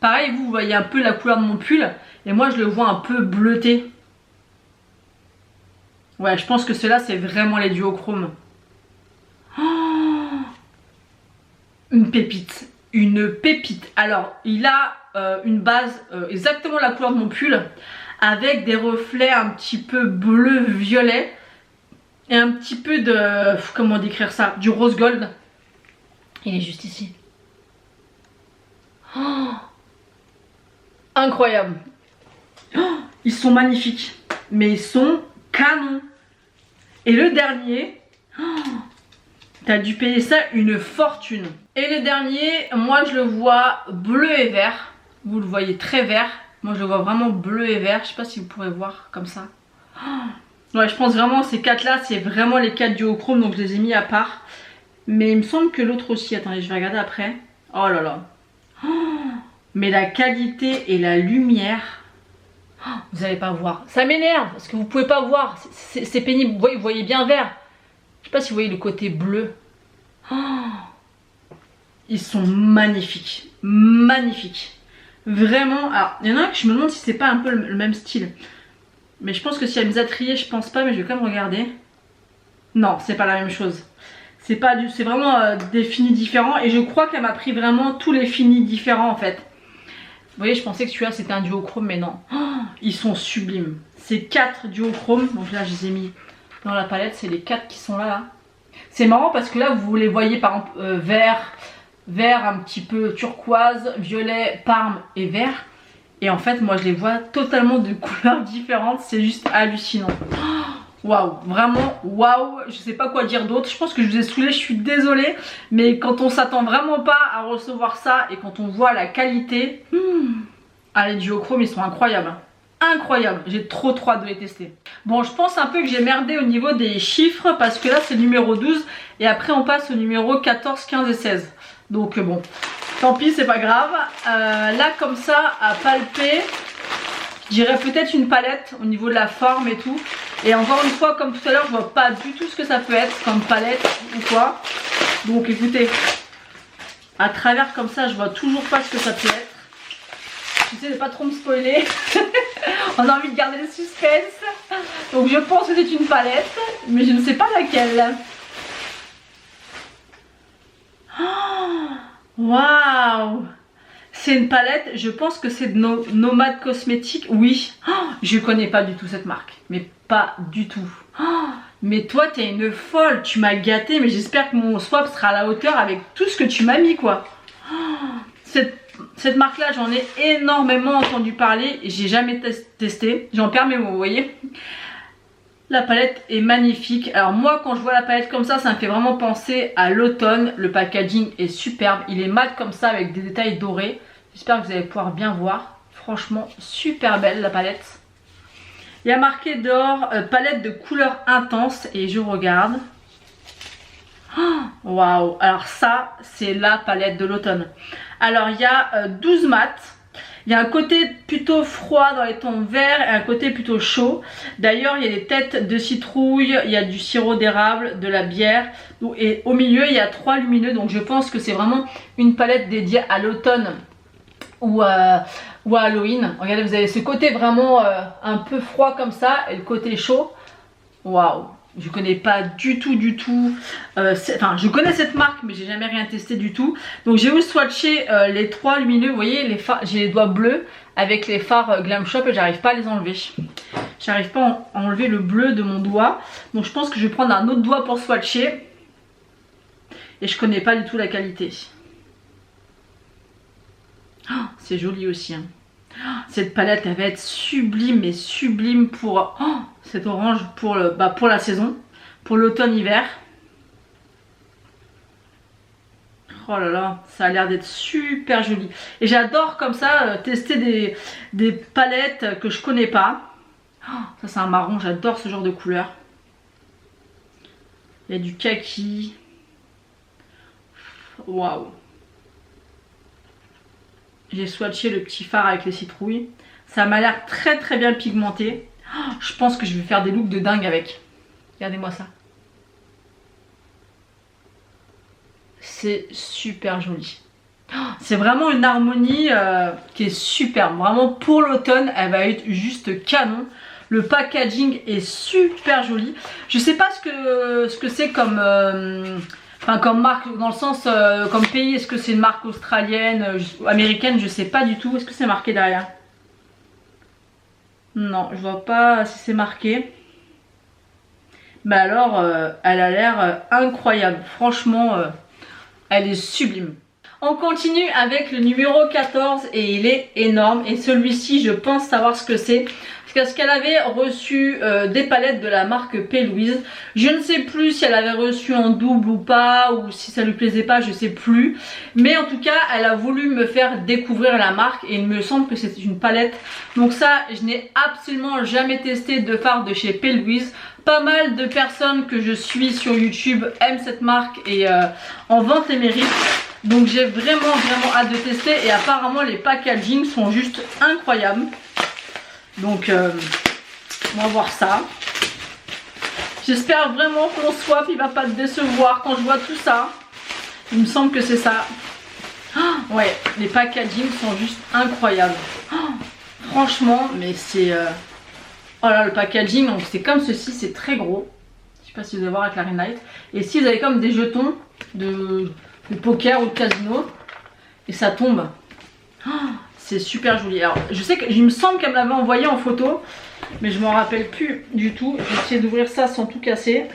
S1: Pareil, vous voyez un peu la couleur de mon pull. Et moi, je le vois un peu bleuté. Ouais, je pense que ceux-là, c'est vraiment les duochromes. Une pépite. Une pépite. Alors, il a une base exactement la couleur de mon pull. Avec des reflets un petit peu bleu-violet. Et un petit peu de... Comment décrire ça? Du rose gold. Il est juste ici. Oh, incroyable. Oh, ils sont magnifiques. Mais ils sont canons. Et le dernier... Oh, t'as dû payer ça une fortune. Et le dernier, moi je le vois bleu et vert. Vous le voyez très vert. Moi je le vois vraiment bleu et vert. Je sais pas si vous pourrez voir comme ça. Oh, ouais, je pense vraiment ces 4 là, c'est vraiment les 4 duochromes. Donc je les ai mis à part. Mais il me semble que l'autre aussi. Attendez, je vais regarder après. Oh là là. Oh, mais la qualité et la lumière. Oh, vous n'allez pas voir. Ça m'énerve parce que vous pouvez pas voir. C'est pénible. Vous voyez bien vert. Je sais pas si vous voyez le côté bleu. Oh, ils sont magnifiques. Magnifiques. Vraiment. Alors, il y en a un que je me demande si c'est pas un peu le même style. Mais je pense que si elle nous a trié, je pense pas. Mais je vais quand même regarder. Non, c'est pas la même chose. C'est vraiment des finis différents. Et je crois qu'elle m'a pris vraiment tous les finis différents en fait. Vous voyez, je pensais que celui-là c'était un duochrome. Mais non. Oh, ils sont sublimes. Ces 4 duochromes. Donc là, je les ai mis dans la palette. C'est les 4 qui sont là. C'est marrant parce que là, vous les voyez par exemple vert un petit peu turquoise, violet, parme et vert. Et en fait, moi, je les vois totalement de couleurs différentes. C'est juste hallucinant. Waouh, vraiment, waouh. Je sais pas quoi dire d'autre. Je pense que je vous ai saoulé, je suis désolée. Mais quand on s'attend vraiment pas à recevoir ça et quand on voit la qualité... Ah, les duochromes, ils sont incroyables. Incroyable, j'ai trop hâte de les tester. Bon, je pense un peu que j'ai merdé au niveau des chiffres parce que là c'est le numéro 12 et après on passe au numéro 14, 15 et 16. Donc bon, tant pis, c'est pas grave. Là comme ça, à palper, je dirais peut-être une palette au niveau de la forme et tout. Et encore une fois, comme tout à l'heure, je vois pas du tout ce que ça peut être comme palette ou quoi. Donc écoutez, à travers comme ça, je vois toujours pas ce que ça peut être. J'essaie de pas trop me spoiler. On a envie de garder le suspense. Donc je pense que c'est une palette, mais je ne sais pas laquelle. Waouh! C'est une palette, je pense que c'est de Nomade Cosmétiques. Oui, je connais pas du tout cette marque, mais pas du tout. Mais toi t'es une folle, tu m'as gâté, mais j'espère que mon swap sera à la hauteur avec tout ce que tu m'as mis quoi. Cette marque là, j'en ai énormément entendu parler, j'ai jamais testé, j'en perds mes mots, vous voyez. La palette est magnifique. Alors moi quand je vois la palette comme ça me fait vraiment penser à l'automne. Le packaging est superbe, il est mat comme ça avec des détails dorés. J'espère que vous allez pouvoir bien voir. Franchement super belle la palette. Il y a marqué dehors palette de couleurs intenses et je regarde. Waouh, alors ça c'est la palette de l'automne. Alors il y a 12 mats. Il y a un côté plutôt froid dans les tons verts et un côté plutôt chaud. D'ailleurs il y a des têtes de citrouille, il y a du sirop d'érable, de la bière. Et au milieu il y a 3 lumineux. Donc je pense que c'est vraiment une palette dédiée à l'automne ou à Halloween. Regardez, vous avez ce côté vraiment un peu froid comme ça et le côté chaud. Waouh, je connais pas du tout enfin je connais cette marque mais j'ai jamais rien testé du tout. Donc j'ai voulu swatcher les 3 lumineux. Vous voyez les fards, j'ai les doigts bleus avec les fards Glam Shop et j'arrive pas à les enlever. J'arrive pas à enlever le bleu de mon doigt. Donc je pense que je vais prendre un autre doigt pour swatcher. Et je connais pas du tout la qualité. Oh, c'est joli aussi hein. Cette palette elle va être sublime, mais sublime pour cet orange pour la saison, pour l'automne-hiver. Oh là là, ça a l'air d'être super joli. Et j'adore comme ça tester des palettes que je connais pas. Ça c'est un marron, j'adore ce genre de couleur. Il y a du kaki. Waouh. J'ai swatché le petit fard avec les citrouilles. Ça m'a l'air très bien pigmenté. Je pense que je vais faire des looks de dingue avec. Regardez-moi ça. C'est super joli. C'est vraiment une harmonie qui est superbe. Vraiment pour l'automne, elle va être juste canon. Le packaging est super joli. Je sais pas ce que c'est comme... Enfin comme marque, dans le sens, comme pays, est-ce que c'est une marque australienne, américaine, je sais pas du tout. Est-ce que c'est marqué derrière? Non, je vois pas si c'est marqué. Mais alors, elle a l'air incroyable. Franchement, elle est sublime. On continue avec le numéro 14 et il est énorme. Et celui-ci, je pense savoir ce que c'est. Parce qu'elle avait reçu des palettes de la marque P. Louise. Je ne sais plus si elle avait reçu en double ou pas, ou si ça lui plaisait pas, je sais plus. Mais en tout cas, elle a voulu me faire découvrir la marque et il me semble que c'est une palette. Donc ça, je n'ai absolument jamais testé de fard de chez P. Louise. Pas mal de personnes que je suis sur YouTube aiment cette marque et en vente les mérites. Donc j'ai vraiment hâte de tester et apparemment les packaging sont juste incroyables. Donc on va voir ça. J'espère vraiment que mon swap il va pas te décevoir quand je vois tout ça. Il me semble que c'est ça. Oh, ouais, les packaging sont juste incroyables. Oh, franchement, mais c'est... Oh là, le packaging, donc c'est comme ceci, c'est très gros. Je sais pas si vous allez voir avec la ring light. Et ici vous avez comme des jetons de poker ou de casino. Et ça tombe. Oh, c'est super joli. Alors je sais que il me semble qu'elle me l'avait envoyé en photo, mais je m'en rappelle plus du tout. Je vais essayer d'ouvrir ça sans tout casser.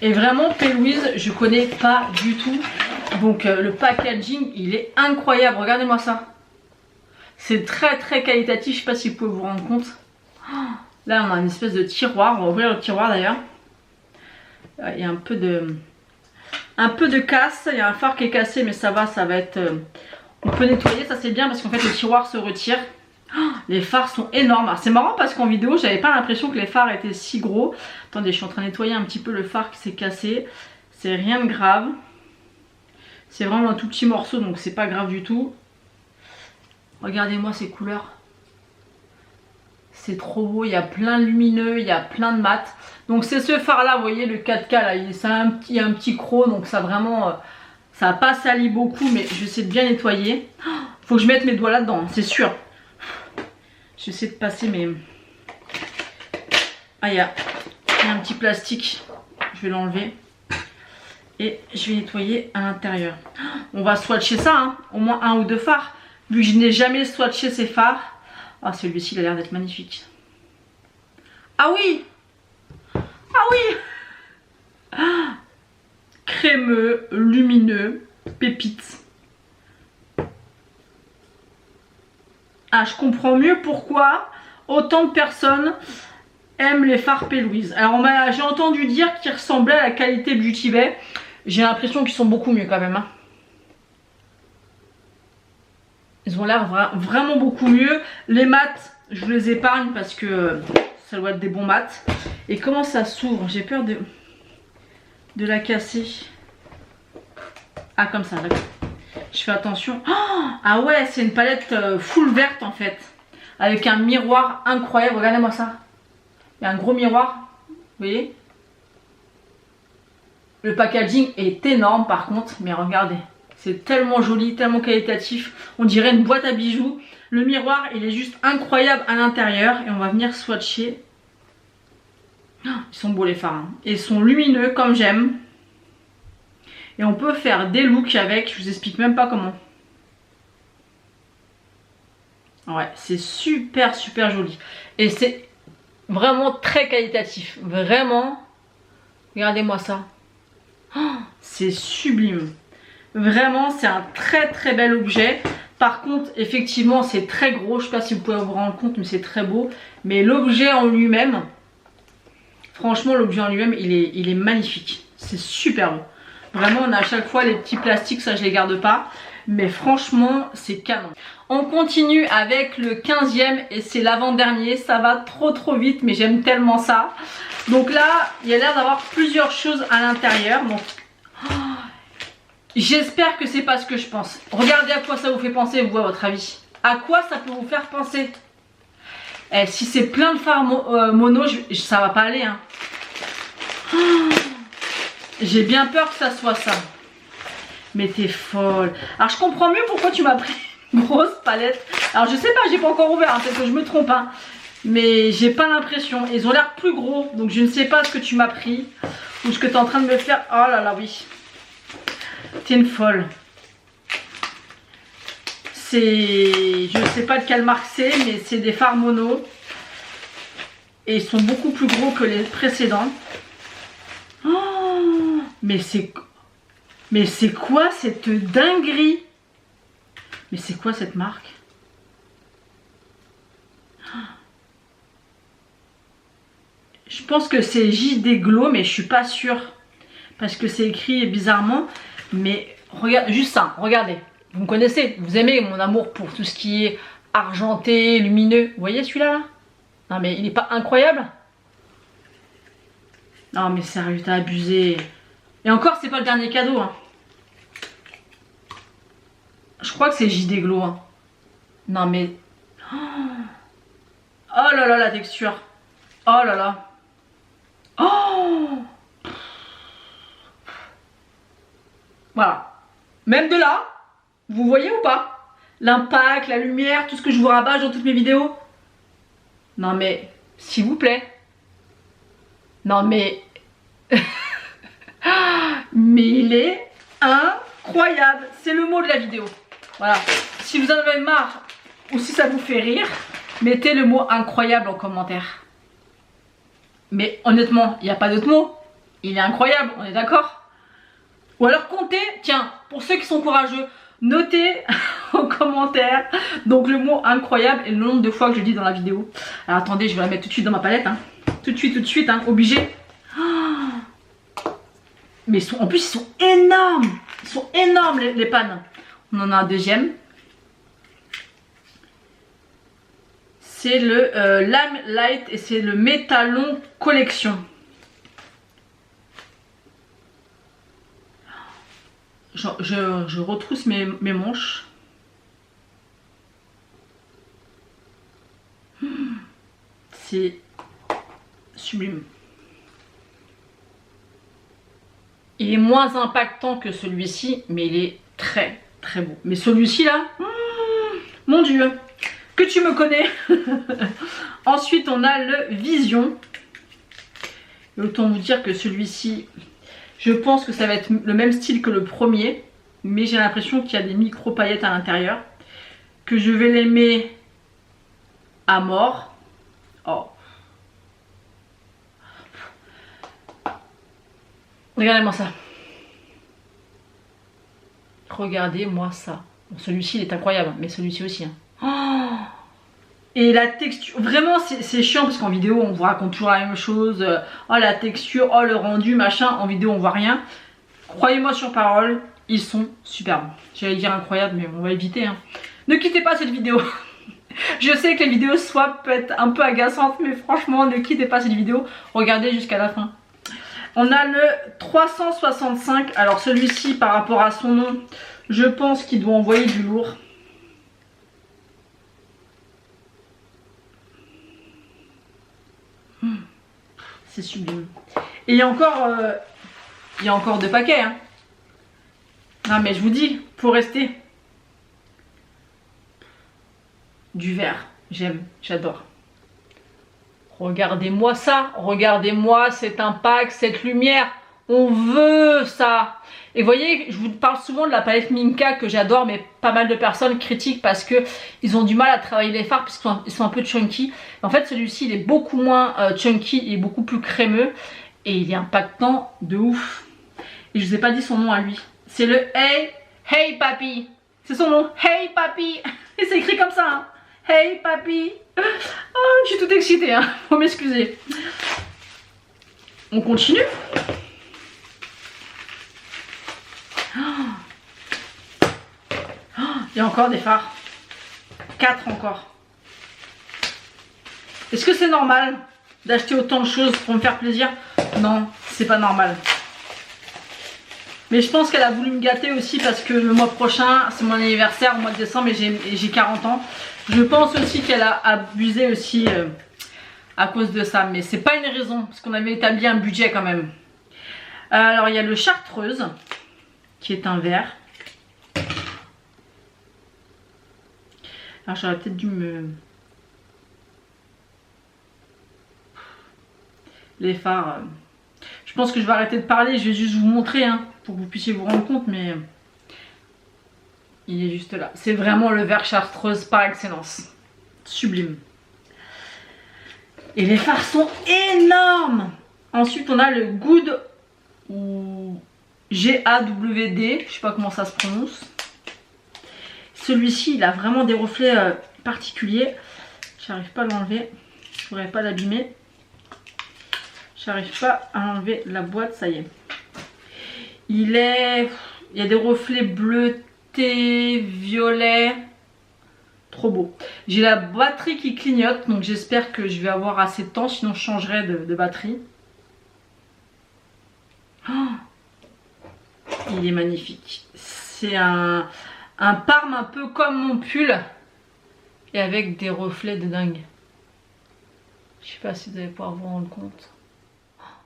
S1: Et vraiment P. Louise je connais pas du tout. Donc le packaging il est incroyable. Regardez-moi ça. C'est très qualitatif. Je sais pas si vous pouvez vous rendre compte. Là on a une espèce de tiroir. On va ouvrir le tiroir d'ailleurs. Il y a un peu de casse. Il y a un phare qui est cassé mais ça va être... On peut nettoyer, ça c'est bien parce qu'en fait le tiroir se retire. Oh, les fards sont énormes. C'est marrant parce qu'en vidéo j'avais pas l'impression que les fards étaient si gros. Attendez, je suis en train de nettoyer un petit peu le phare qui s'est cassé. C'est rien de grave. C'est vraiment un tout petit morceau donc c'est pas grave du tout. Regardez-moi ces couleurs. C'est trop beau, il y a plein de lumineux, il y a plein de mat. Donc c'est ce phare là, vous voyez le 4K là, il y a un petit croc donc ça vraiment... Ça n'a pas sali beaucoup mais je sais de bien nettoyer. Faut que je mette mes doigts là-dedans, c'est sûr. J'essaie de passer mes... Ah il y a un petit plastique. Je vais l'enlever. Et je vais nettoyer à l'intérieur. On va swatcher ça, hein, au moins 1 ou 2 fards. Vu que je n'ai jamais swatché ces fards. Ah, celui-ci, il a l'air d'être magnifique. Ah oui! Ah oui! Ah, crémeux, lumineux, pépite. Ah, je comprends mieux pourquoi autant de personnes aiment les fards P. Louise. Alors, j'ai entendu dire qu'ils ressemblaient à la qualité Beauty Bay. J'ai l'impression qu'ils sont beaucoup mieux quand même. Hein. Ils ont l'air vraiment beaucoup mieux. Les mats, je vous les épargne parce que ça doit être des bons mats. Et comment ça s'ouvre? J'ai peur de la casser. Ah, comme ça, d'accord. Je fais attention. Oh, ah ouais, c'est une palette full verte en fait. Avec un miroir incroyable. Regardez-moi ça. Il y a un gros miroir. Vous voyez? Le packaging est énorme par contre. Mais regardez. C'est tellement joli, tellement qualitatif. On dirait une boîte à bijoux. Le miroir, il est juste incroyable à l'intérieur. Et on va venir swatcher. Oh, ils sont beaux les fards. Hein. Et ils sont lumineux comme j'aime. Et on peut faire des looks avec. Je vous explique même pas comment. Ouais, c'est super joli. Et c'est vraiment très qualitatif. Vraiment. Regardez-moi ça. Oh, c'est sublime. Vraiment, c'est un très bel objet. Par contre, effectivement, c'est très gros. Je ne sais pas si vous pouvez vous rendre compte, mais c'est très beau. Mais l'objet en lui-même, franchement, l'objet en lui-même, il est magnifique. C'est super beau. Vraiment, on a à chaque fois les petits plastiques, ça je les garde pas. Mais franchement, c'est canon. On continue avec le 15e et c'est l'avant-dernier. Ça va trop vite, mais j'aime tellement ça. Donc là, il y a l'air d'avoir plusieurs choses à l'intérieur. Donc, oh, j'espère que c'est pas ce que je pense. Regardez à quoi ça vous fait penser, vous, à votre avis. À quoi ça peut vous faire penser? Eh, si c'est plein de fards mono, ça va pas aller. Hein. Oh, j'ai bien peur que ça soit ça. Mais t'es folle. Alors je comprends mieux pourquoi tu m'as pris une grosse palette. Alors je sais pas, j'ai pas encore ouvert, hein, peut-être que je me trompe. Hein. Mais j'ai pas l'impression. Ils ont l'air plus gros. Donc je ne sais pas ce que tu m'as pris. Ou ce que tu es en train de me faire. Oh là là, oui. T'es une folle. C'est... Je sais pas de quelle marque c'est, mais c'est des fards mono. Et ils sont beaucoup plus gros que les précédents. Oh, mais c'est... Mais c'est quoi cette dinguerie? Mais c'est quoi cette marque? Je pense que c'est JD Glow, mais je suis pas sûre. Parce que c'est écrit bizarrement. Mais regarde, juste ça, regardez. Vous me connaissez, vous aimez mon amour pour tout ce qui est argenté, lumineux. Vous voyez celui-là là? Non mais il n'est pas incroyable? Non mais sérieux, t'as abusé. Et encore, c'est pas le dernier cadeau. Hein. Je crois que c'est JD Glow. Hein. Non mais... Oh là là, la texture. Oh là là. Oh. Voilà. Même de là, vous voyez ou pas? L'impact, la lumière, tout ce que je vous rabâche dans toutes mes vidéos. Non mais, s'il vous plaît. Non mais... Mais il est incroyable. C'est le mot de la vidéo. Voilà. Si vous en avez marre ou si ça vous fait rire, mettez le mot incroyable en commentaire. Mais honnêtement, il n'y a pas d'autre mot. Il est incroyable, on est d'accord? Ou alors comptez, tiens, pour ceux qui sont courageux, notez en commentaire donc le mot incroyable et le nombre de fois que je le dis dans la vidéo. Alors attendez, je vais la mettre tout de suite dans ma palette. Hein. Tout de suite, hein, obligé. Mais en plus, ils sont énormes. Ils sont énormes, les pannes. On en a un deuxième. C'est le Lime Light et c'est le Métalon Collection. Je retrousse mes manches. C'est sublime. Il est moins impactant que celui-ci, mais il est très beau. Mais celui-ci là, mon Dieu, que tu me connais. Ensuite, on a le Vision. Et autant vous dire que celui-ci, Je pense que ça va être le même style que le premier, mais j'ai l'impression qu'il y a des micro paillettes à l'intérieur. Que je vais l'aimer à mort. Oh. Regardez-moi ça. Regardez-moi ça. Bon, celui-ci il est incroyable, mais celui-ci aussi. Hein. Oh, et la texture, vraiment c'est chiant parce qu'en vidéo on vous raconte toujours la même chose. Oh la texture, oh le rendu, machin. En vidéo on voit rien. Croyez-moi sur parole, ils sont superbes. J'allais dire incroyable, mais on va éviter. Hein. Ne quittez pas cette vidéo. Je sais que les vidéos soit peut être un peu agaçantes, mais franchement ne quittez pas cette vidéo. Regardez jusqu'à la fin. On a le 365. Alors celui-ci par rapport à son nom, je pense qu'il doit envoyer du lourd. C'est sublime. Et il y a encore 2 paquets. Hein. Non mais je vous dis, faut rester. Du vert, j'aime, j'adore. Regardez-moi ça, regardez-moi cet impact, cette lumière. On veut ça. Et vous voyez, je vous parle souvent de la palette Minka que j'adore, mais pas mal de personnes critiquent parce que ils ont du mal à travailler les fards parce qu'ils sont un peu chunky. En fait, celui-ci, il est beaucoup moins chunky, il est beaucoup plus crémeux et il est impactant de ouf. Et je vous ai pas dit son nom à lui. C'est le Hey Papi. C'est son nom, Hey Papi. Et c'est écrit comme ça. Hein. Hey Papi. Oh, je suis toute excitée, hein. Faut m'excuser. On continue. Il y a encore des fards. 4 encore. Est-ce que c'est normal d'acheter autant de choses pour me faire plaisir? Non, c'est pas normal. Mais je pense qu'elle a voulu me gâter aussi parce que le mois prochain, c'est mon anniversaire au mois de décembre et j'ai 40 ans. Je pense aussi qu'elle a abusé aussi à cause de ça. Mais c'est pas une raison parce qu'on avait établi un budget quand même. Alors il y a le Chartreuse qui est un vert. Alors j'aurais peut-être dû me... Les fards... Je pense que je vais arrêter de parler, je vais juste vous montrer hein, pour que vous puissiez vous rendre compte, mais il est juste là. C'est vraiment le vert Chartreuse par excellence. Sublime. Et les fards sont énormes. Ensuite on a le Good ou G-A-W-D, je sais pas comment ça se prononce. Celui-ci il a vraiment des reflets particuliers. J'arrive pas à l'enlever, je pourrais pas l'abîmer. J'arrive pas à enlever la boîte, ça y est. Il y a des reflets bleutés, violets. Trop beau. J'ai la batterie qui clignote, donc j'espère que je vais avoir assez de temps, sinon je changerai de batterie. Oh, il est magnifique. C'est un parme un peu comme mon pull et avec des reflets de dingue. Je sais pas si vous allez pouvoir vous rendre compte.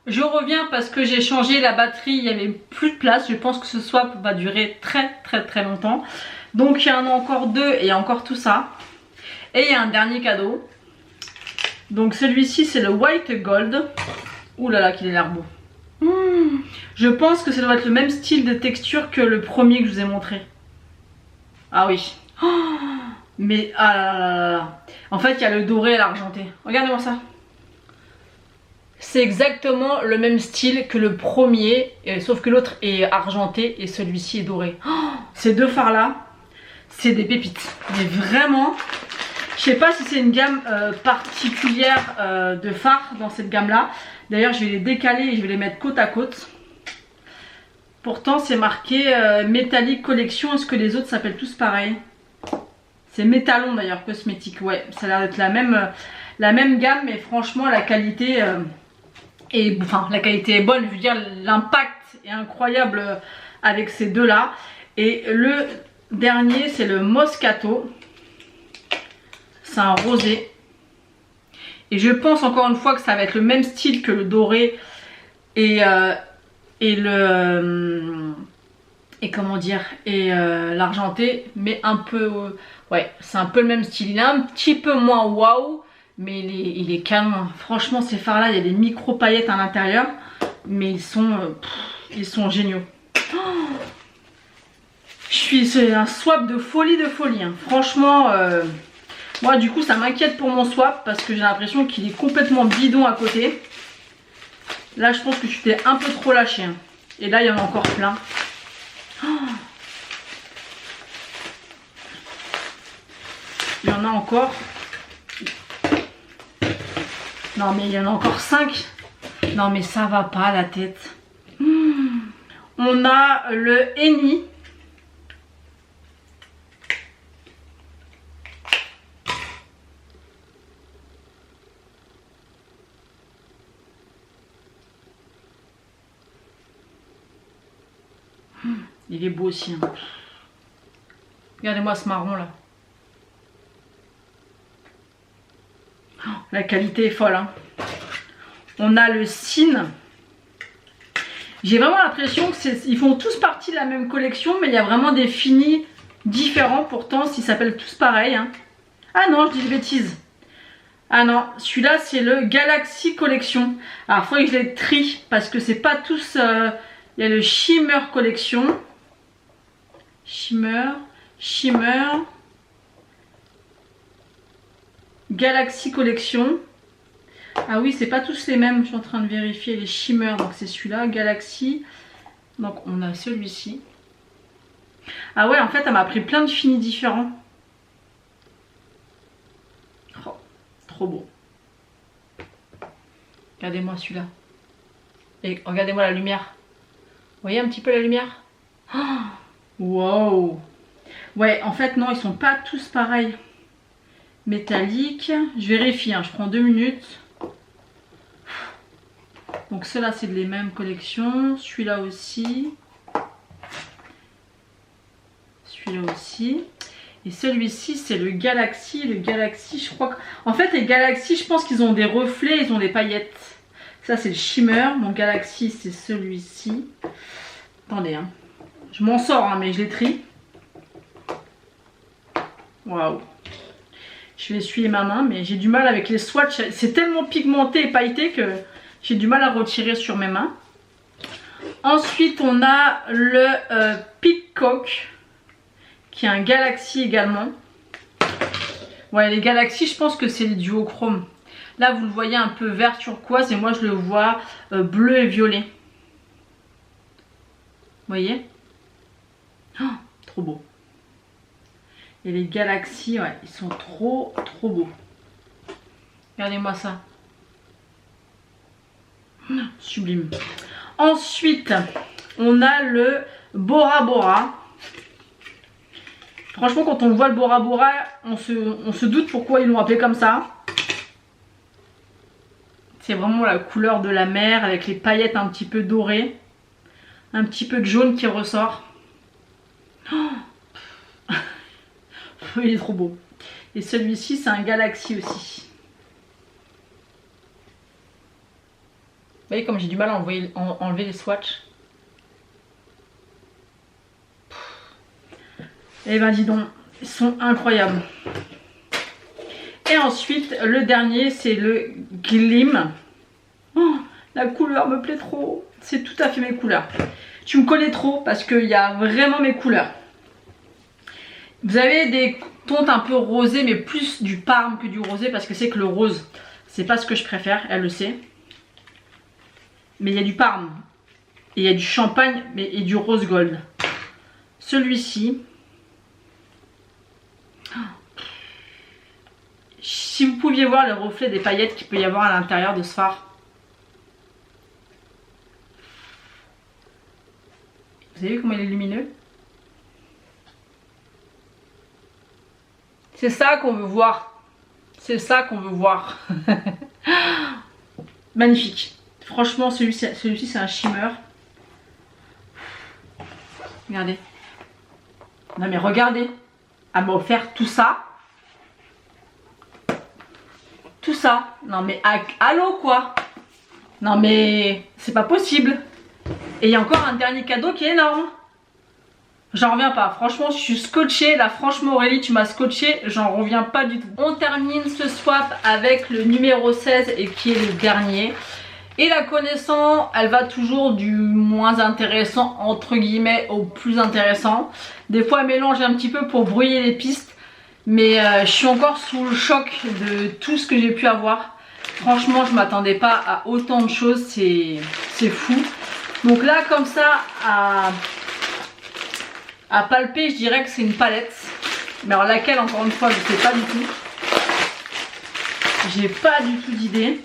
S1: Je reviens parce que j'ai changé la batterie, il n'y avait plus de place. Je pense que ce swap va durer très longtemps. Donc il y en a encore 2 et encore tout ça. Et il y a un dernier cadeau. Donc celui-ci c'est le White Gold. Ouh là là qu'il a l'air beau. Je pense que ça doit être le même style de texture que le premier que je vous ai montré. Ah oui. Oh, mais ah là là là. En fait il y a le doré et l'argenté. Regardez-moi ça. C'est exactement le même style que le premier, sauf que l'autre est argenté et celui-ci est doré. Oh, ces 2 fards là, c'est des pépites. Mais vraiment, je sais pas si c'est une gamme particulière de fards dans cette gamme là. D'ailleurs je vais les décaler et je vais les mettre côte à côte. Pourtant c'est marqué Métallique Collection. Est-ce que les autres s'appellent tous pareil? C'est Métalon d'ailleurs, cosmétique. Ouais, ça a l'air d'être la même gamme, mais franchement la qualité... enfin la qualité est bonne, je veux dire l'impact est incroyable avec ces 2 là. Et le dernier c'est le Moscato. C'est un rosé. Et je pense encore une fois que ça va être le même style que le doré et l'argenté. Mais un peu... ouais, c'est un peu le même style. Il est un petit peu moins waouh. Mais il est canon. Franchement ces fards là, il y a des micro paillettes à l'intérieur. Mais ils sont Ils sont géniaux. C'est un swap de folie hein. Franchement, moi du coup ça m'inquiète pour mon swap parce que j'ai l'impression qu'il est complètement bidon à côté. Là je pense que tu t'es un peu trop lâché. Hein. Et là il y en a encore plein. Il y en a encore. Non mais il y en a encore 5. Non mais ça va pas la tête. On a le Eni. Il est beau aussi. Hein. Regardez-moi ce marron là. Oh, la qualité est folle. Hein. On a le Sin. J'ai vraiment l'impression qu'ils font tous partie de la même collection, mais il y a vraiment des finis différents. Pourtant, s'ils s'appellent tous pareil. Hein. Ah non, je dis des bêtises. Ah non, celui-là c'est le Galaxy Collection. Alors, il faudrait que je les trie parce que c'est pas tous. Il y a le Shimmer Collection. Shimmer. Galaxy Collection. Ah oui, c'est pas tous les mêmes. Je suis en train de vérifier les Shimmer. Donc c'est celui-là, Galaxy. Donc on a celui-ci. Ah ouais, en fait, elle m'a pris plein de finis différents. Oh, trop beau. Regardez-moi celui-là. Et regardez-moi la lumière. Vous voyez un petit peu la lumière? Oh, wow. Ouais, en fait, non, ils sont pas tous pareils. Métallique. Je vérifie, hein, je prends 2 minutes. Donc ceux-là, c'est les mêmes collections. Celui-là aussi. Celui-là aussi. Et celui-ci, c'est le Galaxy. Le Galaxy, je crois que... En fait, les Galaxy, je pense qu'ils ont des reflets, ils ont des paillettes. Ça, c'est le Shimmer. Mon Galaxy, c'est celui-ci. Attendez, hein. Je m'en sors, hein, mais je les trie. Waouh. Je vais essuyer ma main, mais j'ai du mal avec les swatchs. C'est tellement pigmenté et pailleté que j'ai du mal à retirer sur mes mains. Ensuite, on a le Peacock, qui est un Galaxy également. Ouais, les Galaxy, je pense que c'est les duochrome. Là, vous le voyez un peu vert turquoise et moi, je le vois bleu et violet. Vous voyez? Oh, trop beau. Et les Galaxy, ouais, ils sont trop beaux. Regardez-moi ça. Sublime. Ensuite, on a le Bora Bora. Franchement, quand on voit le Bora Bora, on se doute pourquoi ils l'ont appelé comme ça. C'est vraiment la couleur de la mer avec les paillettes un petit peu dorées. Un petit peu de jaune qui ressort. Oh, il est trop beau. Et celui-ci, c'est un Galaxy aussi. Vous voyez comme j'ai du mal à enlever les swatchs. Et ben dis donc, ils sont incroyables. Et ensuite, le dernier, c'est le Glim. Oh, la couleur me plaît trop. C'est tout à fait mes couleurs. Tu me connais trop parce qu'il y a vraiment mes couleurs. Vous avez des tontes un peu rosées, mais plus du parme que du rosé, parce que c'est que le rose, c'est pas ce que je préfère, elle le sait. Mais il y a du parme, et il y a du champagne et du rose gold. Celui-ci, si vous pouviez voir le reflet des paillettes qu'il peut y avoir à l'intérieur de ce phare. Vous avez vu comment il est lumineux? C'est ça qu'on veut voir. C'est ça qu'on veut voir. Magnifique. Franchement, celui-ci, c'est un shimmer. Regardez. Non mais regardez. Elle m'a offert tout ça. Tout ça. Non mais allô quoi. Non mais c'est pas possible. Et il y a encore un dernier cadeau qui est énorme. J'en reviens pas, franchement je suis scotchée, là franchement Aurélie tu m'as scotché, j'en reviens pas du tout. On termine ce swap avec le numéro 16 et qui est le dernier. Et la connaissant, elle va toujours du moins intéressant entre guillemets au plus intéressant. Des fois elle mélange un petit peu pour brouiller les pistes. Mais je suis encore sous le choc de tout ce que j'ai pu avoir. Franchement je m'attendais pas à autant de choses, c'est fou. Donc là comme ça à palper je dirais que c'est une palette. Mais alors laquelle encore une fois je sais pas du tout. J'ai pas du tout d'idée.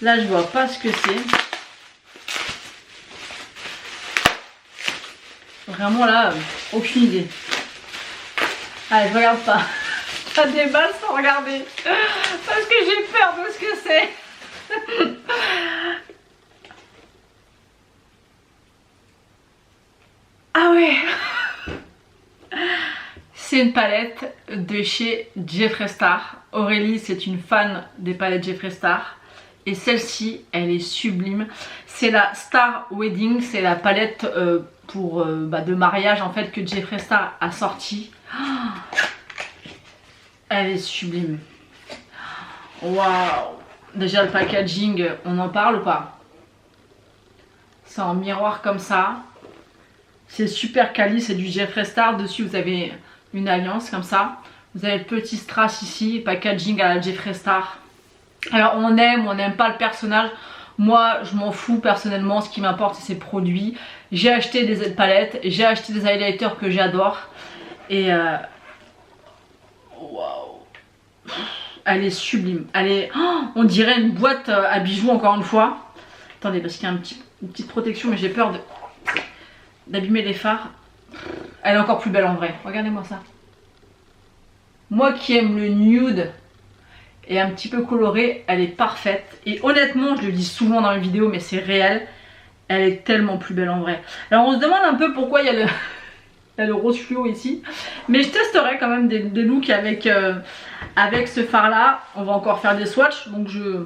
S1: Là je vois pas ce que c'est. Vraiment là aucune idée. Allez, je regarde pas. Ça déballe sans regarder. Parce que j'ai peur de ce que c'est. Ah ouais. C'est une palette de chez Jeffree Star. Aurélie, c'est une fan des palettes Jeffree Star. Et celle-ci, elle est sublime. C'est la Star Wedding. C'est la palette de mariage en fait que Jeffree Star a sorti. Elle est sublime. Waouh. Déjà le packaging, on en parle ou pas? C'est en miroir comme ça. C'est super quali, c'est du Jeffree Star. Dessus vous avez une alliance comme ça. Vous avez le petit strass ici, packaging à la Jeffree Star. Alors on aime ou on n'aime pas le personnage. Moi je m'en fous personnellement, ce qui m'importe c'est ses produits. J'ai acheté des palettes, j'ai acheté des highlighters que j'adore. Et waouh, elle est sublime. Elle est, on dirait une boîte à bijoux encore une fois. Attendez parce qu'il y a une petite protection mais j'ai peur d'abîmer les fards. Elle est encore plus belle en vrai. Regardez-moi ça. Moi qui aime le nude et un petit peu coloré, elle est parfaite. Et honnêtement, je le dis souvent dans les vidéos mais c'est réel. Elle est tellement plus belle en vrai. Alors on se demande un peu pourquoi il y a le rose fluo ici. Mais je testerai quand même des looks avec ce fard là. On va encore faire des swatchs. Donc je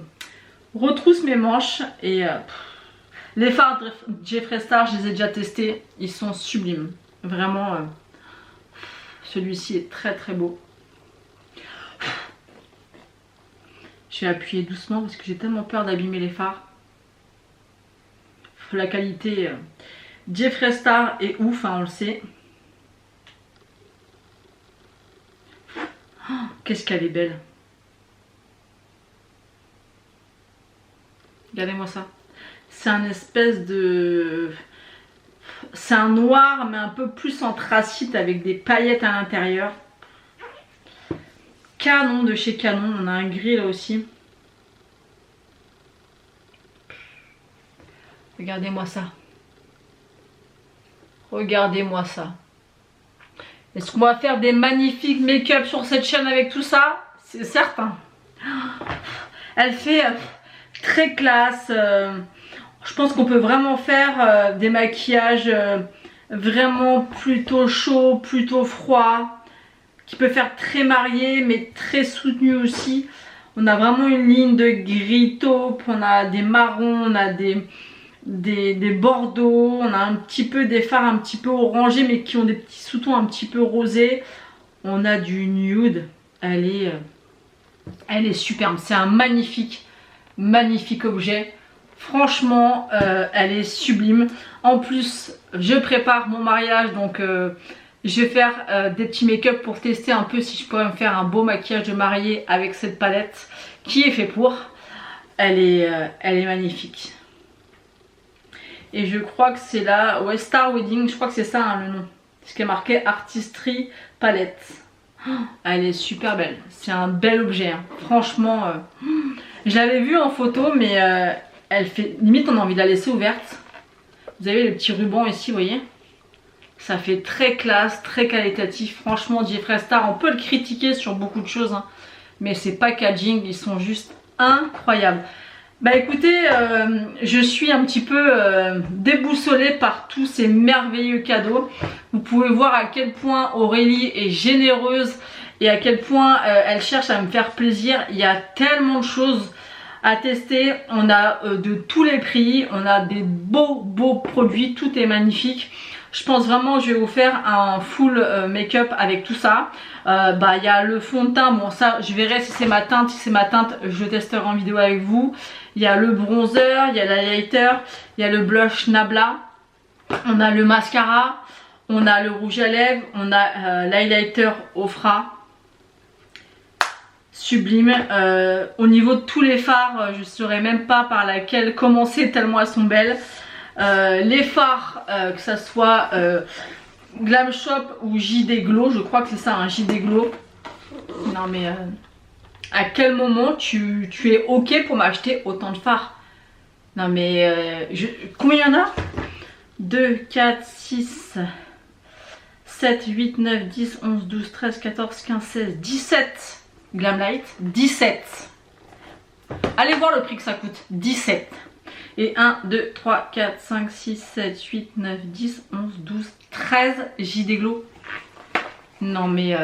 S1: retrousse mes manches. Et les fards Jeffree Star, je les ai déjà testés. Ils sont sublimes. Vraiment, celui-ci est très très beau. Je vais appuyer doucement parce que j'ai tellement peur d'abîmer les fards. La qualité Jeffree Star est ouf, hein, on le sait. Oh, qu'est-ce qu'elle est belle. Regardez-moi ça. C'est un espèce de... C'est un noir mais un peu plus anthracite avec des paillettes à l'intérieur. Canon de chez Canon. On a un gris là aussi. Regardez-moi ça. Regardez-moi ça. Est-ce qu'on va faire des magnifiques make-up sur cette chaîne avec tout ça? C'est certain. Elle fait très classe. Je pense qu'on peut vraiment faire des maquillages vraiment plutôt chauds, plutôt froids. Qui peut faire très marié mais très soutenu aussi. On a vraiment une ligne de gris taupe. On a des marrons, on a des bordeaux, on a un petit peu des fards un petit peu orangés mais qui ont des petits sous-tons un petit peu rosés. On a du nude. Elle est superbe. C'est un magnifique objet. Franchement, elle est sublime. En plus, je prépare mon mariage donc je vais faire des petits make-up pour tester un peu si je pourrais me faire un beau maquillage de mariée avec cette palette qui est fait pour. Elle est magnifique. Et je crois que c'est la Star Wedding, je crois que c'est ça hein, le nom. Ce qui est marqué Artistry Palette. Oh, elle est super belle. C'est un bel objet. Hein. Franchement, je l'avais vue en photo mais elle fait... Limite on a envie de la laisser ouverte. Vous avez le petit ruban ici, vous voyez. Ça fait très classe, très qualitatif. Franchement, Jeffree Star, on peut le critiquer sur beaucoup de choses. Hein, mais ces packaging, ils sont juste incroyables. Bah écoutez, je suis un petit peu déboussolée par tous ces merveilleux cadeaux. Vous pouvez voir à quel point Aurélie est généreuse et à quel point elle cherche à me faire plaisir. Il y a tellement de choses à tester. On a de tous les prix, on a des beaux produits, tout est magnifique. Je pense vraiment que je vais vous faire un full make-up avec tout ça. Il y a le fond de teint, bon ça je verrai si c'est ma teinte. Si c'est ma teinte, je testerai en vidéo avec vous. Il y a le bronzer, il y a l'highlighter, il y a le blush Nabla, on a le mascara, on a le rouge à lèvres, on a l'highlighter Ofra. Sublime. Au niveau de tous les fards, je ne saurais même pas par laquelle commencer tellement elles sont belles. Les fards, que ça soit Glam Shop ou JD Glow, je crois que c'est ça, un JD Glow. Non mais à quel moment tu es ok pour m'acheter autant de fards? Non mais combien il y en a? 2, 4, 6, 7, 8, 9, 10, 11, 12, 13, 14, 15, 16, 17 Glamlight, 17. Allez voir le prix que ça coûte, 17. Et 1, 2, 3, 4, 5, 6, 7, 8, 9, 10, 11, 12, 13 JD Glow. Non mais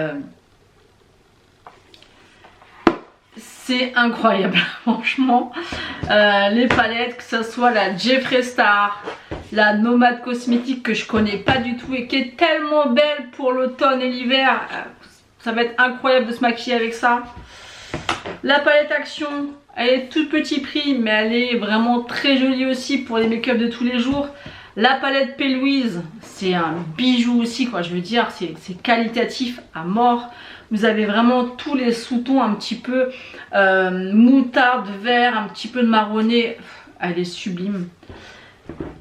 S1: c'est incroyable, franchement. Les palettes, que ce soit la Jeffree Star, la Nomade Cosmétique que je connais pas du tout et qui est tellement belle pour l'automne et l'hiver. Ça va être incroyable de se maquiller avec ça. La palette Action, elle est tout petit prix, mais elle est vraiment très jolie aussi pour les make-up de tous les jours. La palette P. Louise, c'est un bijou aussi, quoi. Je veux dire, c'est qualitatif à mort. Vous avez vraiment tous les sous-tons un petit peu moutarde, vert, un petit peu de marronné. Elle est sublime.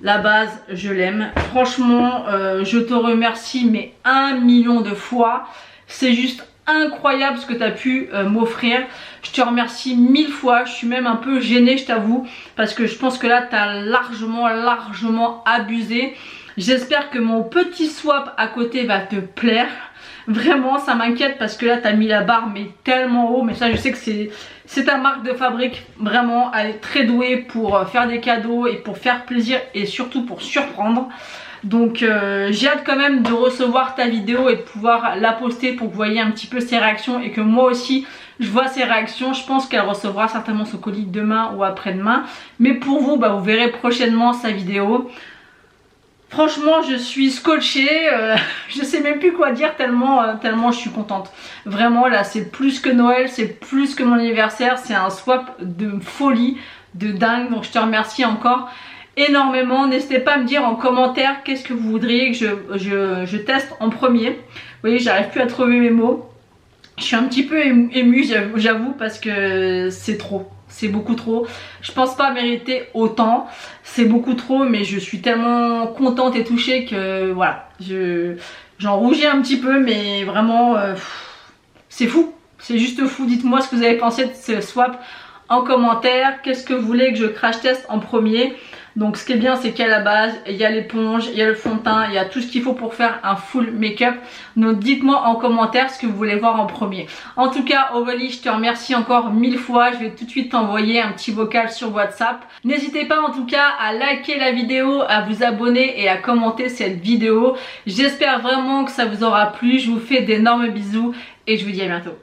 S1: La base, je l'aime. Franchement, je te remercie, mais 1 million de fois. C'est juste incroyable ce que tu as pu m'offrir. Je te remercie 1000 fois. Je suis même un peu gênée, je t'avoue, parce que je pense que là, tu as largement abusé. J'espère que mon petit swap à côté va te plaire. Vraiment, ça m'inquiète parce que là, tu as mis la barre mais tellement haut. Mais ça, je sais que c'est ta marque de fabrique. Vraiment, elle est très douée pour faire des cadeaux et pour faire plaisir et surtout pour surprendre. Donc j'ai hâte quand même de recevoir ta vidéo et de pouvoir la poster pour que vous voyez un petit peu ses réactions et que moi aussi je vois ses réactions. Je pense qu'elle recevra certainement son colis demain ou après-demain. Mais pour vous, bah, vous verrez prochainement sa vidéo. Franchement, je suis scotchée, je sais même plus quoi dire tellement je suis contente. Vraiment là, c'est plus que Noël, c'est plus que mon anniversaire, c'est un swap de folie, de dingue. Donc je te remercie encore énormément. N'hésitez pas à me dire en commentaire qu'est-ce que vous voudriez que je teste en premier. Vous voyez, j'arrive plus à trouver mes mots. Je suis un petit peu émue, j'avoue, parce que c'est trop. C'est beaucoup trop. Je pense pas mériter autant. C'est beaucoup trop, mais je suis tellement contente et touchée que voilà. J'en rougis un petit peu, mais vraiment, c'est fou. C'est juste fou. Dites-moi ce que vous avez pensé de ce swap en commentaire. Qu'est-ce que vous voulez que je crash teste en premier? Donc ce qui est bien, c'est qu'il y a la base, il y a l'éponge, il y a le fond de teint, il y a tout ce qu'il faut pour faire un full make-up. Donc dites-moi en commentaire ce que vous voulez voir en premier. En tout cas, Aurélie, je te remercie encore 1000 fois. Je vais tout de suite t'envoyer un petit vocal sur WhatsApp. N'hésitez pas en tout cas à liker la vidéo, à vous abonner et à commenter cette vidéo. J'espère vraiment que ça vous aura plu. Je vous fais d'énormes bisous et je vous dis à bientôt.